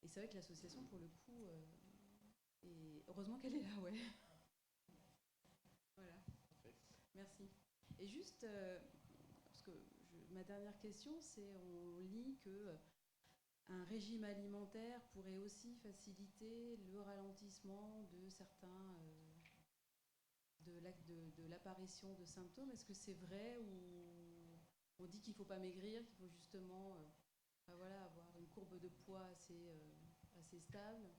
Speaker 7: Et c'est vrai que l'association pour le coup, et heureusement qu'elle est là, ouais. Voilà. Merci. Et juste, parce que ma dernière question, c'est on lit que un régime alimentaire pourrait aussi faciliter le ralentissement de certains de l'apparition de symptômes. Est-ce que c'est vrai, ou on dit qu'il ne faut pas maigrir, qu'il faut justement voilà, avoir une courbe de poids assez assez stable?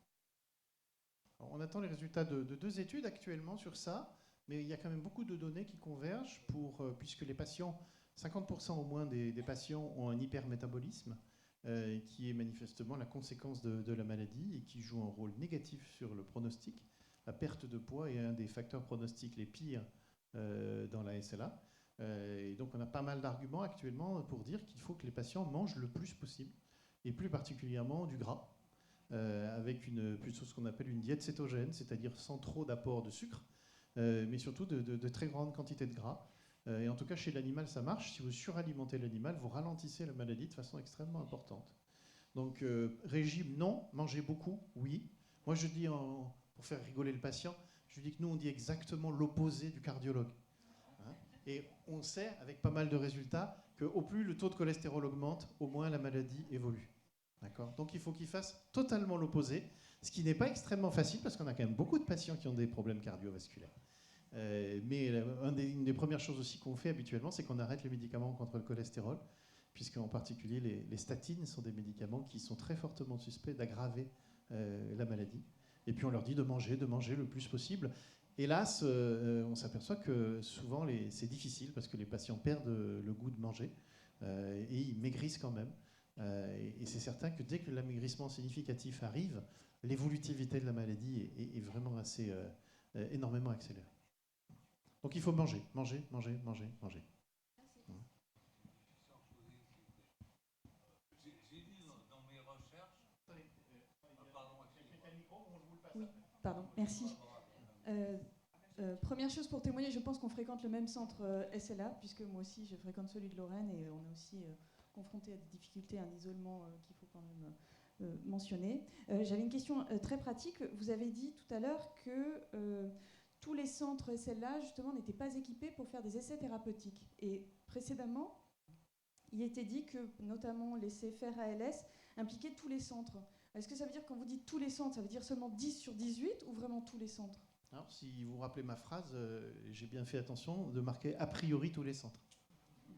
Speaker 4: Alors, on attend les résultats de 2 études actuellement sur ça, mais il y a quand même beaucoup de données qui convergent puisque les patients, 50% au moins des patients ont un hypermétabolisme qui est manifestement la conséquence de la maladie et qui joue un rôle négatif sur le pronostic. La perte de poids est un des facteurs pronostiques les pires dans la SLA. Et donc on a pas mal d'arguments actuellement pour dire qu'il faut que les patients mangent le plus possible, et plus particulièrement du gras, avec plutôt ce qu'on appelle une diète cétogène, c'est-à-dire sans trop d'apport de sucre, mais surtout de très grandes quantités de gras. Et en tout cas, chez l'animal, ça marche. Si vous suralimentez l'animal, vous ralentissez la maladie de façon extrêmement importante. Donc, régime, non. Manger beaucoup, oui. Moi, je dis, pour faire rigoler le patient, je dis que nous, on dit exactement l'opposé du cardiologue. Hein, et on sait, avec pas mal de résultats, qu'au plus le taux de cholestérol augmente, au moins la maladie évolue. D'accord ? Donc, il faut qu'il fasse totalement l'opposé, ce qui n'est pas extrêmement facile, parce qu'on a quand même beaucoup de patients qui ont des problèmes cardiovasculaires. Mais une des premières choses aussi qu'on fait habituellement, c'est qu'on arrête les médicaments contre le cholestérol, puisqu'en particulier les statines sont des médicaments qui sont très fortement suspects d'aggraver la maladie. Et puis on leur dit de manger le plus possible. Hélas, on s'aperçoit que souvent c'est difficile parce que les patients perdent le goût de manger et ils maigrissent quand même. Et c'est certain que dès que l'amaigrissement significatif arrive, l'évolutivité de la maladie est vraiment assez énormément accélérée. Donc il faut manger.
Speaker 7: Merci.
Speaker 8: J'ai lu dans mes recherches.
Speaker 7: Oui, pardon, merci. Première chose pour témoigner, je pense qu'on fréquente le même centre SLA, puisque moi aussi je fréquente celui de Lorraine et on est aussi confronté à des difficultés, à un isolement qu'il faut quand même mentionner. J'avais une question très pratique. Vous avez dit tout à l'heure que tous les centres SLA, justement, n'étaient pas équipés pour faire des essais thérapeutiques. Et précédemment, il était dit que, notamment, les CFR-ALS impliquaient tous les centres. Est-ce que ça veut dire, quand vous dites tous les centres, ça veut dire seulement 10 sur 18 ou vraiment tous les centres ?
Speaker 4: Alors, si vous vous rappelez ma phrase, j'ai bien fait attention de marquer a priori tous les centres.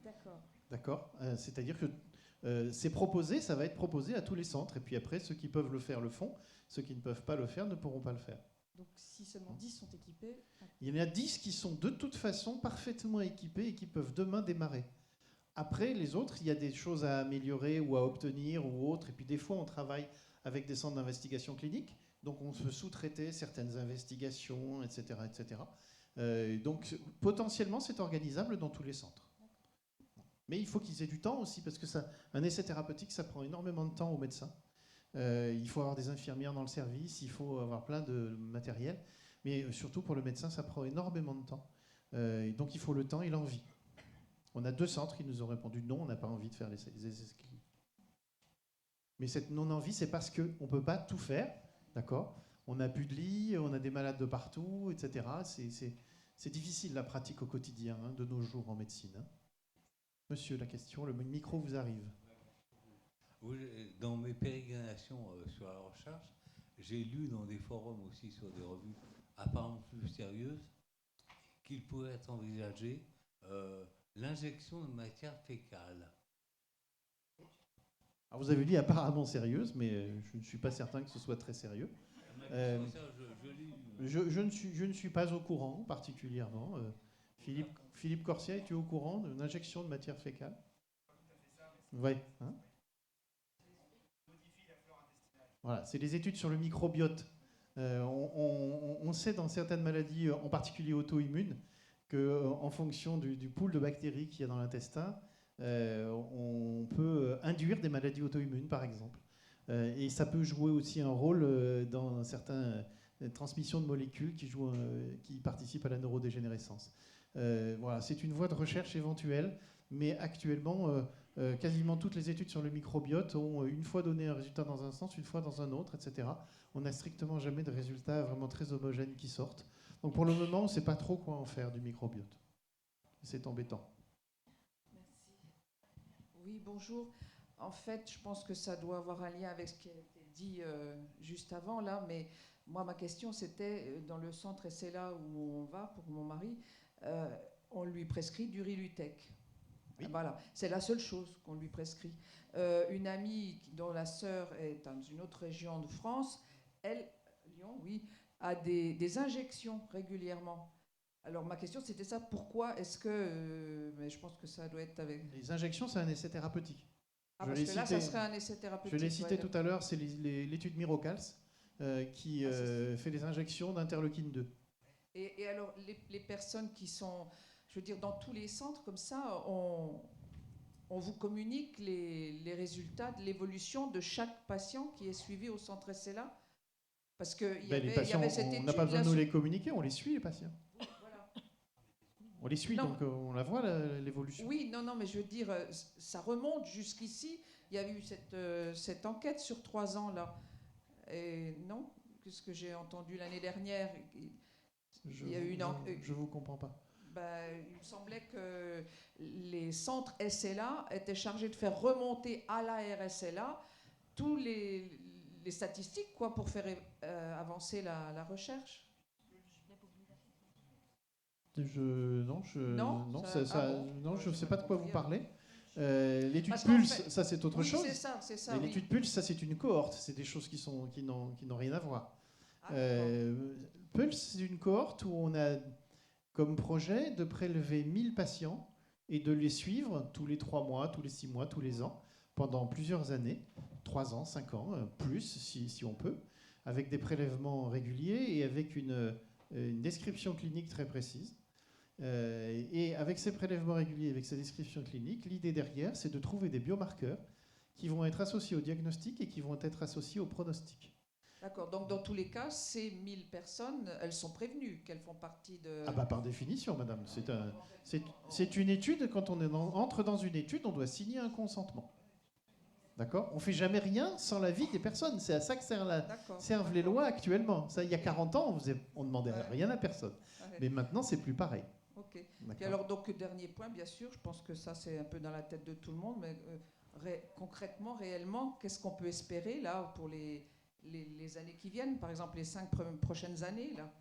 Speaker 7: D'accord.
Speaker 4: D'accord ? C'est-à-dire que c'est proposé, ça va être proposé à tous les centres. Et puis après, ceux qui peuvent le faire le font. Ceux qui ne peuvent pas le faire ne pourront pas le faire.
Speaker 7: Donc si seulement 10 sont équipés...
Speaker 4: Il y en a 10 qui sont de toute façon parfaitement équipés et qui peuvent demain démarrer. Après, les autres, il y a des choses à améliorer ou à obtenir ou autres. Et puis des fois, on travaille avec des centres d'investigation clinique. Donc on peut sous-traiter certaines investigations, etc. etc. Donc potentiellement, c'est organisable dans tous les centres. Mais il faut qu'ils aient du temps aussi, parce que un essai thérapeutique, ça prend énormément de temps aux médecins. Il faut avoir des infirmières dans le service, il faut avoir plein de matériel. Mais surtout pour le médecin, ça prend énormément de temps. Donc il faut le temps et l'envie. On a 2 centres qui nous ont répondu non, on n'a pas envie de faire les essais cliniques. Mais cette non-envie, c'est parce qu'on ne peut pas tout faire, d'accord ? On n'a plus de lit, on a des malades de partout, etc. C'est difficile la pratique au quotidien de nos jours en médecine. Monsieur, la question, le micro vous arrive.
Speaker 8: Dans mes pérégrinations sur la recherche, j'ai lu dans des forums aussi, sur des revues apparemment plus sérieuses, qu'il pourrait être envisagé l'injection de matière fécale.
Speaker 4: Alors vous avez dit apparemment sérieuse, mais je ne suis pas certain que ce soit très sérieux. Je ne suis pas au courant particulièrement. Philippe Corsia, es-tu au courant d'une injection de matière fécale ? Oui. Hein ? Voilà, c'est des études sur le microbiote. On sait dans certaines maladies, en particulier auto-immunes, qu'en fonction du pool de bactéries qu'il y a dans l'intestin, on peut induire des maladies auto-immunes, par exemple. Et ça peut jouer aussi un rôle dans certaines transmissions de molécules qui participent à la neurodégénérescence. Voilà, c'est une voie de recherche éventuelle, mais actuellement, quasiment toutes les études sur le microbiote ont une fois donné un résultat dans un sens, une fois dans un autre, etc. On n'a strictement jamais de résultats vraiment très homogènes qui sortent. Donc pour le moment, on ne sait pas trop quoi en faire du microbiote. C'est embêtant.
Speaker 9: Merci. Oui, bonjour. En fait, je pense que ça doit avoir un lien avec ce qui a été dit juste avant, là, mais moi, ma question, c'était, dans le centre SLA où on va, pour mon mari, on lui prescrit du Rilutec.
Speaker 4: Oui.
Speaker 9: Voilà, c'est la seule chose qu'on lui prescrit. Une amie dont la sœur est dans une autre région de France, elle, Lyon, oui, a des injections régulièrement. Alors ma question c'était ça, pourquoi est-ce que... mais je pense que ça doit être avec...
Speaker 4: Les injections, c'est un essai thérapeutique.
Speaker 9: Ah,
Speaker 4: Je
Speaker 9: parce
Speaker 4: l'ai
Speaker 9: que là,
Speaker 4: cité-
Speaker 9: ça serait un essai thérapeutique.
Speaker 4: Je l'ai cité
Speaker 9: ouais.
Speaker 4: tout à l'heure, c'est l'étude Mirocals qui fait des injections d'interleukine 2.
Speaker 9: Et alors, les personnes qui sont, je veux dire, dans tous les centres comme ça, on vous communique les résultats de l'évolution de chaque patient qui est suivi au centre SLA? Parce qu'il y,
Speaker 4: Les patients,
Speaker 9: avait cette étude...
Speaker 4: on n'a pas besoin de
Speaker 9: là,
Speaker 4: nous les communiquer, on les suit, les patients.
Speaker 9: voilà.
Speaker 4: On les suit,
Speaker 9: Non.
Speaker 4: donc on la voit, l'évolution.
Speaker 9: Oui, non, mais je veux dire, ça remonte jusqu'ici. Il y a eu cette enquête sur 3 ans, là. Et non, qu'est-ce que j'ai entendu l'année dernière?
Speaker 4: Je
Speaker 9: Il y a eu
Speaker 4: je vous comprends pas.
Speaker 9: Il me semblait que les centres SLA étaient chargés de faire remonter à la RSLA tous les statistiques quoi, pour faire avancer la recherche.
Speaker 4: Non, je ne sais pas de quoi vous parlez. L'étude
Speaker 9: Parce qu'en
Speaker 4: Pulse,
Speaker 9: fait-
Speaker 4: ça c'est autre
Speaker 9: Oui,
Speaker 4: chose.
Speaker 9: c'est ça.
Speaker 4: Mais
Speaker 9: Oui.
Speaker 4: l'étude Pulse, ça c'est une cohorte, c'est des choses qui n'ont rien à voir.
Speaker 9: Ah, d'accord.
Speaker 4: Pulse, c'est une cohorte où on a comme projet de prélever 1000 patients et de les suivre tous les 3 mois, tous les 6 mois, tous les ans, pendant plusieurs années, 3 ans, 5 ans, plus si on peut, avec des prélèvements réguliers et avec une description clinique très précise. Et avec ces prélèvements réguliers, avec ces descriptions cliniques, l'idée derrière, c'est de trouver des biomarqueurs qui vont être associés au diagnostic et qui vont être associés au pronostic.
Speaker 9: D'accord, donc dans tous les cas, ces 1000 personnes, elles sont prévenues qu'elles font partie de...
Speaker 4: Ah bah par définition, madame. C'est une étude, quand on entre dans une étude, on doit signer un consentement. D'accord? On ne fait jamais rien sans l'avis des personnes. C'est à ça que servent les lois actuellement. Ça, il y a 40 ans, on ne demandait rien à personne.
Speaker 9: Ouais.
Speaker 4: Mais maintenant, c'est plus pareil.
Speaker 9: Ok. Et alors, donc, dernier point, bien sûr, je pense que ça, c'est un peu dans la tête de tout le monde, mais concrètement, réellement, qu'est-ce qu'on peut espérer là pour les années qui viennent, par exemple les 5 prochaines années là?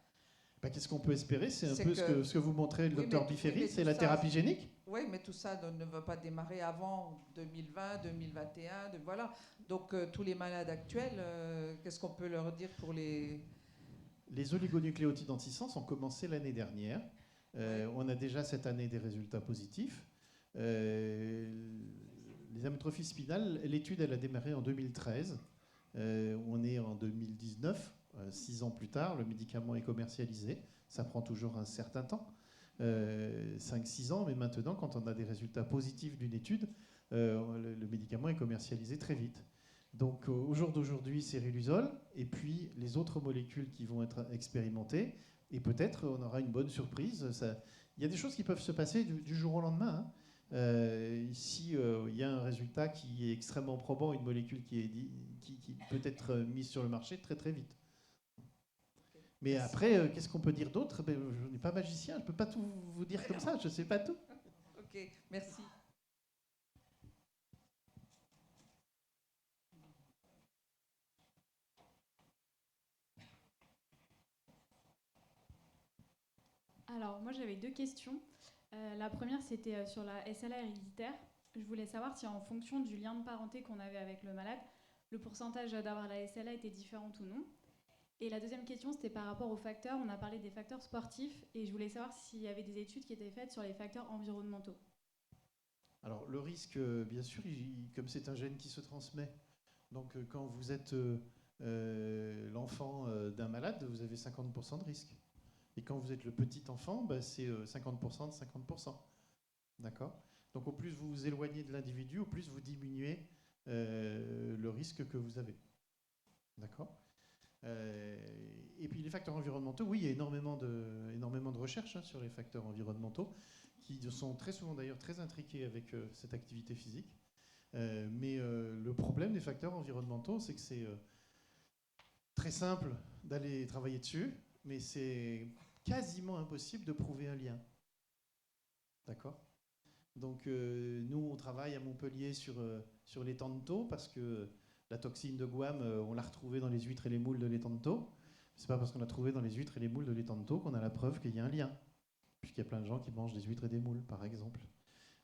Speaker 4: Bah, qu'est-ce qu'on peut espérer? C'est un peu ce que vous montrez le docteur Biferi, c'est la thérapie génique.
Speaker 9: Oui, mais tout ça ne va pas démarrer avant 2020, 2021, voilà. Donc tous les malades actuels, qu'est-ce qu'on peut leur dire pour les...
Speaker 4: Les oligonucléotides antisense ont commencé l'année dernière. On a déjà cette année des résultats positifs. Les amyotrophies spinales, l'étude elle a démarré en 2013. On est en 2019, 6 ans plus tard, le médicament est commercialisé. Ça prend toujours un certain temps, 5-6 ans, mais maintenant, quand on a des résultats positifs d'une étude, le médicament est commercialisé très vite. Donc au jour d'aujourd'hui, c'est Riluzole, et puis les autres molécules qui vont être expérimentées, et peut-être on aura une bonne surprise. Il y a des choses qui peuvent se passer du jour au lendemain. Ici, il y a un résultat qui est extrêmement probant, une molécule qui peut être mise sur le marché très très vite. Mais après, qu'est-ce qu'on peut dire d'autre? Je n'ai pas magicien, je ne peux pas tout vous dire comme ça, je ne sais pas tout.
Speaker 9: Ok, merci.
Speaker 10: Alors, moi j'avais 2 questions. La première, c'était sur la SLA héréditaire. Je voulais savoir si en fonction du lien de parenté qu'on avait avec le malade, le pourcentage d'avoir la SLA était différent ou non. Et la deuxième question, c'était par rapport aux facteurs. On a parlé des facteurs sportifs et je voulais savoir s'il y avait des études qui étaient faites sur les facteurs environnementaux. Alors,
Speaker 4: le risque, bien sûr, comme c'est un gène qui se transmet, donc quand vous êtes l'enfant d'un malade, vous avez 50% de risque. Et quand vous êtes le petit enfant, c'est 50% de 50%. D'accord? Donc au plus vous vous éloignez de l'individu, au plus vous diminuez le risque que vous avez. D'accord? Et puis les facteurs environnementaux, oui, il y a énormément de recherches sur les facteurs environnementaux, qui sont très souvent d'ailleurs très intriqués avec cette activité physique. Mais le problème des facteurs environnementaux, c'est que c'est très simple d'aller travailler dessus, mais c'est quasiment impossible de prouver un lien. D'accord? Donc nous, on travaille à Montpellier sur l'étang-de-taux, parce que la toxine de Guam, on l'a retrouvée dans les huîtres et les moules de l'étang-de-taux. C'est pas parce qu'on l'a trouvée dans les huîtres et les moules de l'étang-de-taux qu'on a la preuve qu'il y a un lien, puisqu'il y a plein de gens qui mangent des huîtres et des moules, par exemple.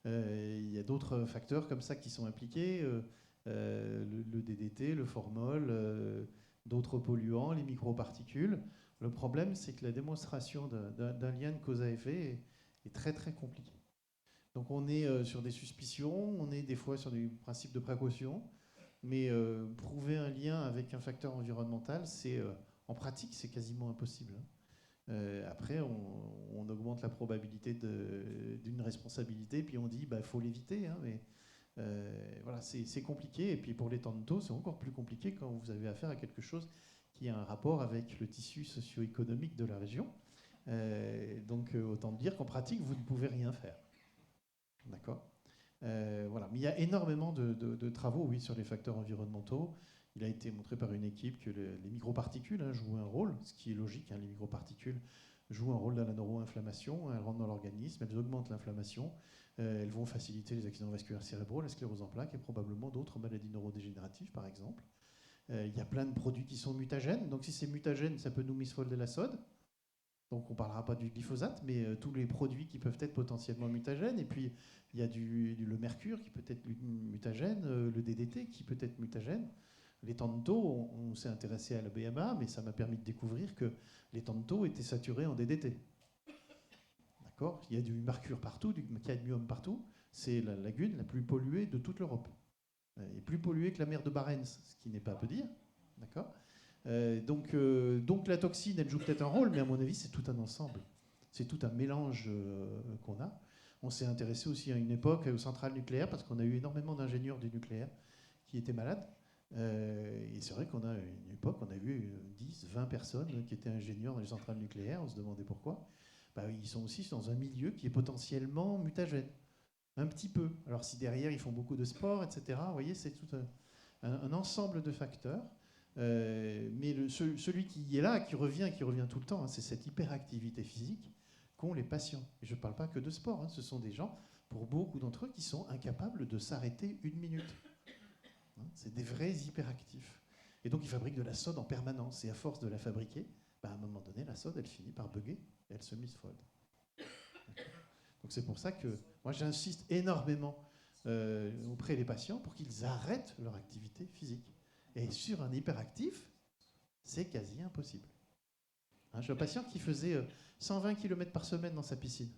Speaker 4: Il y a d'autres facteurs comme ça qui sont impliqués, le DDT, le formol, d'autres polluants, les microparticules. Le problème, c'est que la démonstration d'un lien de cause à effet est très très compliquée. Donc on est sur des suspicions, on est des fois sur des principes de précaution, mais prouver un lien avec un facteur environnemental, en pratique, c'est quasiment impossible. Après, on augmente la probabilité d'une responsabilité, puis on dit, faut l'éviter, hein, mais voilà, c'est compliqué. Et puis pour les temps de taux, c'est encore plus compliqué quand vous avez affaire à quelque chose qui a un rapport avec le tissu socio-économique de la région. Donc autant dire qu'en pratique, vous ne pouvez rien faire. D'accord. Voilà. Mais il y a énormément de travaux, oui, sur les facteurs environnementaux. Il a été montré par une équipe que les microparticules jouent un rôle, ce qui est logique. Hein, les microparticules jouent un rôle dans la neuroinflammation. Elles rentrent dans l'organisme, elles augmentent l'inflammation. Elles vont faciliter les accidents vasculaires cérébraux, la sclérose en plaques et probablement d'autres maladies neurodégénératives, par exemple. Il y a plein de produits qui sont mutagènes. Donc si c'est mutagène, ça peut nous misfolder la sode. Donc on ne parlera pas du glyphosate, mais tous les produits qui peuvent être potentiellement mutagènes. Et puis il y a le mercure qui peut être mutagène, le DDT qui peut être mutagène. Les temps de taux, on s'est intéressé à la BMA, mais ça m'a permis de découvrir que les temps de taux étaient saturés en DDT. D'accord ? Il y a du mercure partout, du cadmium partout. C'est la lagune la plus polluée de toute l'Europe. Et plus polluée que la mer de Barents, ce qui n'est pas à peu dire. D'accord ? Donc la toxine, elle joue peut-être un rôle, mais à mon avis, c'est tout un ensemble. C'est tout un mélange qu'on a. On s'est intéressé aussi à une époque aux centrales nucléaires, parce qu'on a eu énormément d'ingénieurs du nucléaire qui étaient malades. Et c'est vrai qu'on a une époque, on a vu 10, 20 personnes qui étaient ingénieurs dans les centrales nucléaires. On se demandait pourquoi. Ils sont aussi dans un milieu qui est potentiellement mutagène. Un petit peu. Alors si derrière, ils font beaucoup de sport, etc., vous voyez, c'est tout un ensemble de facteurs. Mais celui qui est là, qui revient tout le temps, hein, c'est cette hyperactivité physique qu'ont les patients. Et je ne parle pas que de sport, hein, ce sont des gens, pour beaucoup d'entre eux, qui sont incapables de s'arrêter une minute. Hein, c'est des vrais hyperactifs. Et donc ils fabriquent de la sode en permanence. Et à force de la fabriquer, à un moment donné, la sode, elle finit par bugger et elle se misfolde. Donc c'est pour ça que moi j'insiste énormément auprès des patients pour qu'ils arrêtent leur activité physique. Et sur un hyperactif, c'est quasi impossible. Hein, j'ai un patient qui faisait 120 km par semaine dans sa piscine.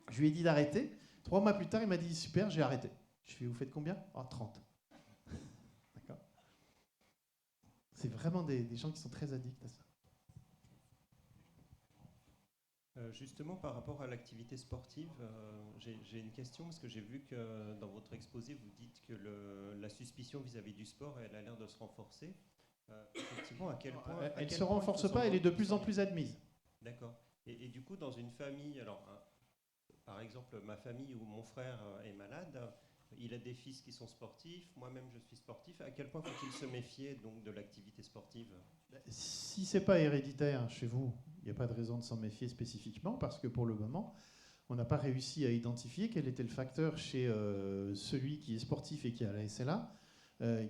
Speaker 4: Je lui ai dit d'arrêter. 3 mois plus tard, il m'a dit super, j'ai arrêté. Je lui ai dit, vous faites combien ? 30. D'accord ? C'est vraiment des gens qui sont très addicts à ça.
Speaker 11: Justement, par rapport à l'activité sportive, j'ai une question, parce que j'ai vu que dans votre exposé, vous dites que la suspicion vis-à-vis du sport, elle a l'air de se renforcer. Effectivement, à quel point...
Speaker 4: Elle ne se renforce pas, elle est de plus en plus admise.
Speaker 11: D'accord. Et du coup, dans une famille, alors, par exemple, ma famille où mon frère est malade, il a des fils qui sont sportifs, moi-même je suis sportif, à quel point faut-il se méfier donc, de l'activité sportive ?
Speaker 4: Si ce n'est pas héréditaire chez vous, il n'y a pas de raison de s'en méfier spécifiquement, parce que pour le moment, on n'a pas réussi à identifier quel était le facteur chez celui qui est sportif et qui a la SLA,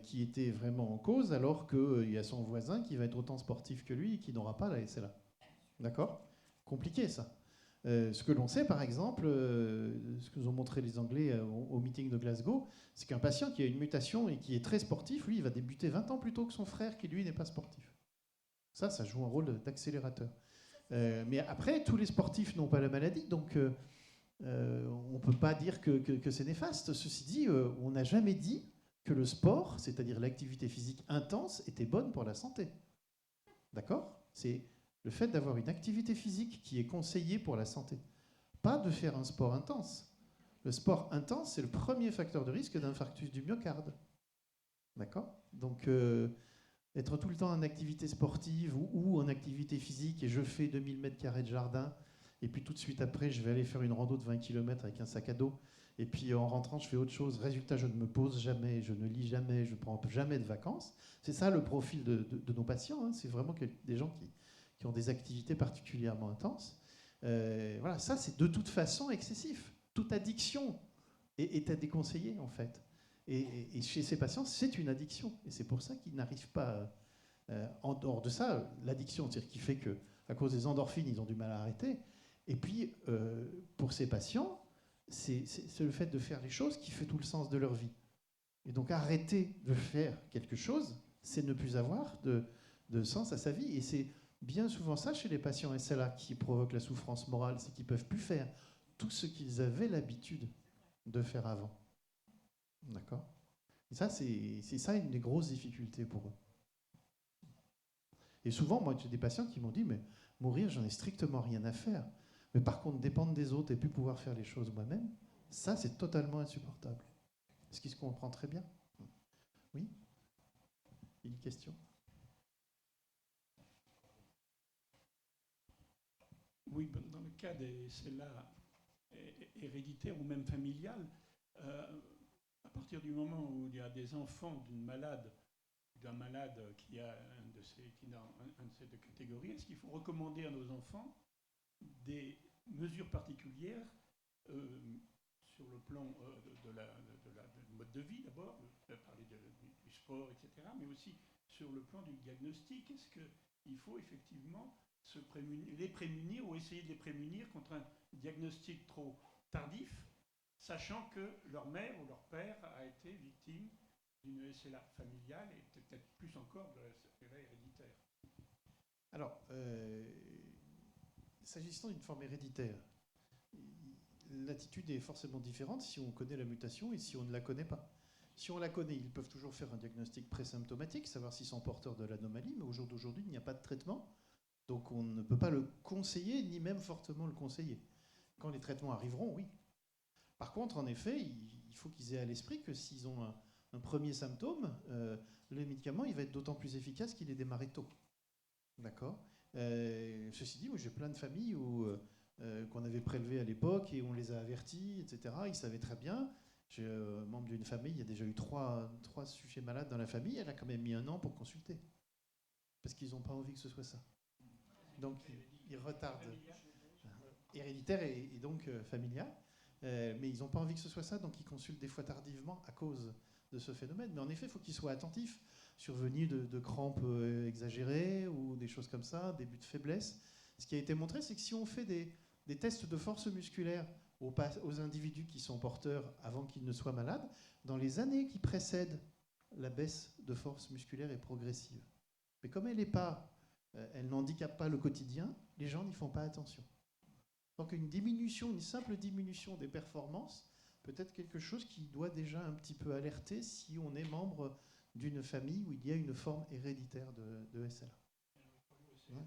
Speaker 4: qui était vraiment en cause, alors qu'il y a son voisin qui va être autant sportif que lui et qui n'aura pas la SLA. D'accord ? Compliqué ça. Ce que l'on sait, par exemple, ce que nous ont montré les Anglais au meeting de Glasgow, c'est qu'un patient qui a une mutation et qui est très sportif, lui, il va débuter 20 ans plus tôt que son frère qui, lui, n'est pas sportif. Ça joue un rôle d'accélérateur. Mais après, tous les sportifs n'ont pas la maladie, donc on ne peut pas dire que c'est néfaste. Ceci dit, on n'a jamais dit que le sport, c'est-à-dire l'activité physique intense, était bonne pour la santé. D'accord ? C'est le fait d'avoir une activité physique qui est conseillée pour la santé. Pas de faire un sport intense. Le sport intense, c'est le premier facteur de risque d'infarctus du myocarde. D'accord ? Donc, être tout le temps en activité sportive ou en activité physique, et je fais 2000 m² de jardin, et puis tout de suite après, je vais aller faire une rando de 20 km avec un sac à dos, et puis en rentrant, je fais autre chose. Résultat, je ne me pose jamais, je ne lis jamais, je ne prends jamais de vacances. C'est ça le profil de nos patients. Hein. C'est vraiment des gens qui ont des activités particulièrement intenses. Voilà, ça, c'est de toute façon excessif. Toute addiction est à déconseiller, en fait. Et chez ces patients, c'est une addiction. Et c'est pour ça qu'ils n'arrivent pas... en dehors de ça, l'addiction, c'est-à-dire qui fait qu'à cause des endorphines, ils ont du mal à arrêter. Et puis, pour ces patients, c'est le fait de faire les choses qui fait tout le sens de leur vie. Et donc arrêter de faire quelque chose, c'est ne plus avoir de sens à sa vie. Et c'est bien souvent ça chez les patients SLA qui provoque la souffrance morale, c'est qu'ils ne peuvent plus faire tout ce qu'ils avaient l'habitude de faire avant. D'accord ? Et ça, c'est ça une des grosses difficultés pour eux. Et souvent, moi, j'ai des patients qui m'ont dit, mais mourir, j'en ai strictement rien à faire. Mais par contre, dépendre des autres et plus pouvoir faire les choses moi-même, ça, c'est totalement insupportable. Ce qui se comprend très bien. Oui ? Une question ?
Speaker 12: Oui, dans le cas des SLA héréditaires ou même familiales, à partir du moment où il y a des enfants d'un malade qui a un de ces deux catégories, est-ce qu'il faut recommander à nos enfants des mesures particulières sur le plan du mode de vie d'abord, on a parlé du sport, etc., mais aussi sur le plan du diagnostic? Est-ce qu'il faut effectivement les prémunir ou essayer de les prémunir contre un diagnostic trop tardif, sachant que leur mère ou leur père a été victime d'une SLA familiale et peut-être plus encore de la SLA héréditaire?
Speaker 4: Alors, s'agissant d'une forme héréditaire, l'attitude est forcément différente si on connaît la mutation et si on ne la connaît pas. Si on la connaît, ils peuvent toujours faire un diagnostic présymptomatique, savoir s'ils sont porteurs de l'anomalie, mais au jour d'aujourd'hui, il n'y a pas de traitement. Donc on ne peut pas le conseiller, ni même fortement le conseiller. Quand les traitements arriveront, oui. Par contre, en effet, il faut qu'ils aient à l'esprit que s'ils ont un premier symptôme, le médicament il va être d'autant plus efficace qu'il est démarré tôt. D'accord ? Ceci dit, moi, j'ai plein de familles qu'on avait prélevées à l'époque et on les a avertis, etc. Ils savaient très bien. J'ai membre d'une famille, il y a déjà eu trois sujets malades dans la famille, elle a quand même mis 1 an pour consulter. Parce qu'ils n'ont pas envie que ce soit ça. Donc, ils retardent. Héréditaire et donc familial. Mais ils n'ont pas envie que ce soit ça, donc ils consultent des fois tardivement à cause de ce phénomène. Mais en effet, il faut qu'ils soient attentifs. Survenue de crampes exagérées ou des choses comme ça, début de faiblesse. Ce qui a été montré, c'est que si on fait des tests de force musculaire aux individus qui sont porteurs avant qu'ils ne soient malades, dans les années qui précèdent, la baisse de force musculaire est progressive. Mais comme elle n'handicape pas le quotidien, les gens n'y font pas attention. Donc une simple diminution des performances peut être quelque chose qui doit déjà un petit peu alerter si on est membre d'une famille où il y a une forme héréditaire de SLA. Ouais.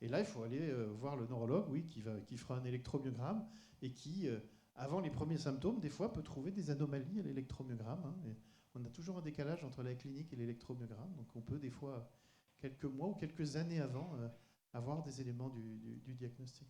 Speaker 4: Et là, il faut aller voir le neurologue, oui, qui fera un électromyogramme et qui, avant les premiers symptômes, des fois peut trouver des anomalies à l'électromyogramme. Hein, et on a toujours un décalage entre la clinique et l'électromyogramme, donc on peut des fois, quelques mois ou quelques années avant, avoir des éléments du diagnostic.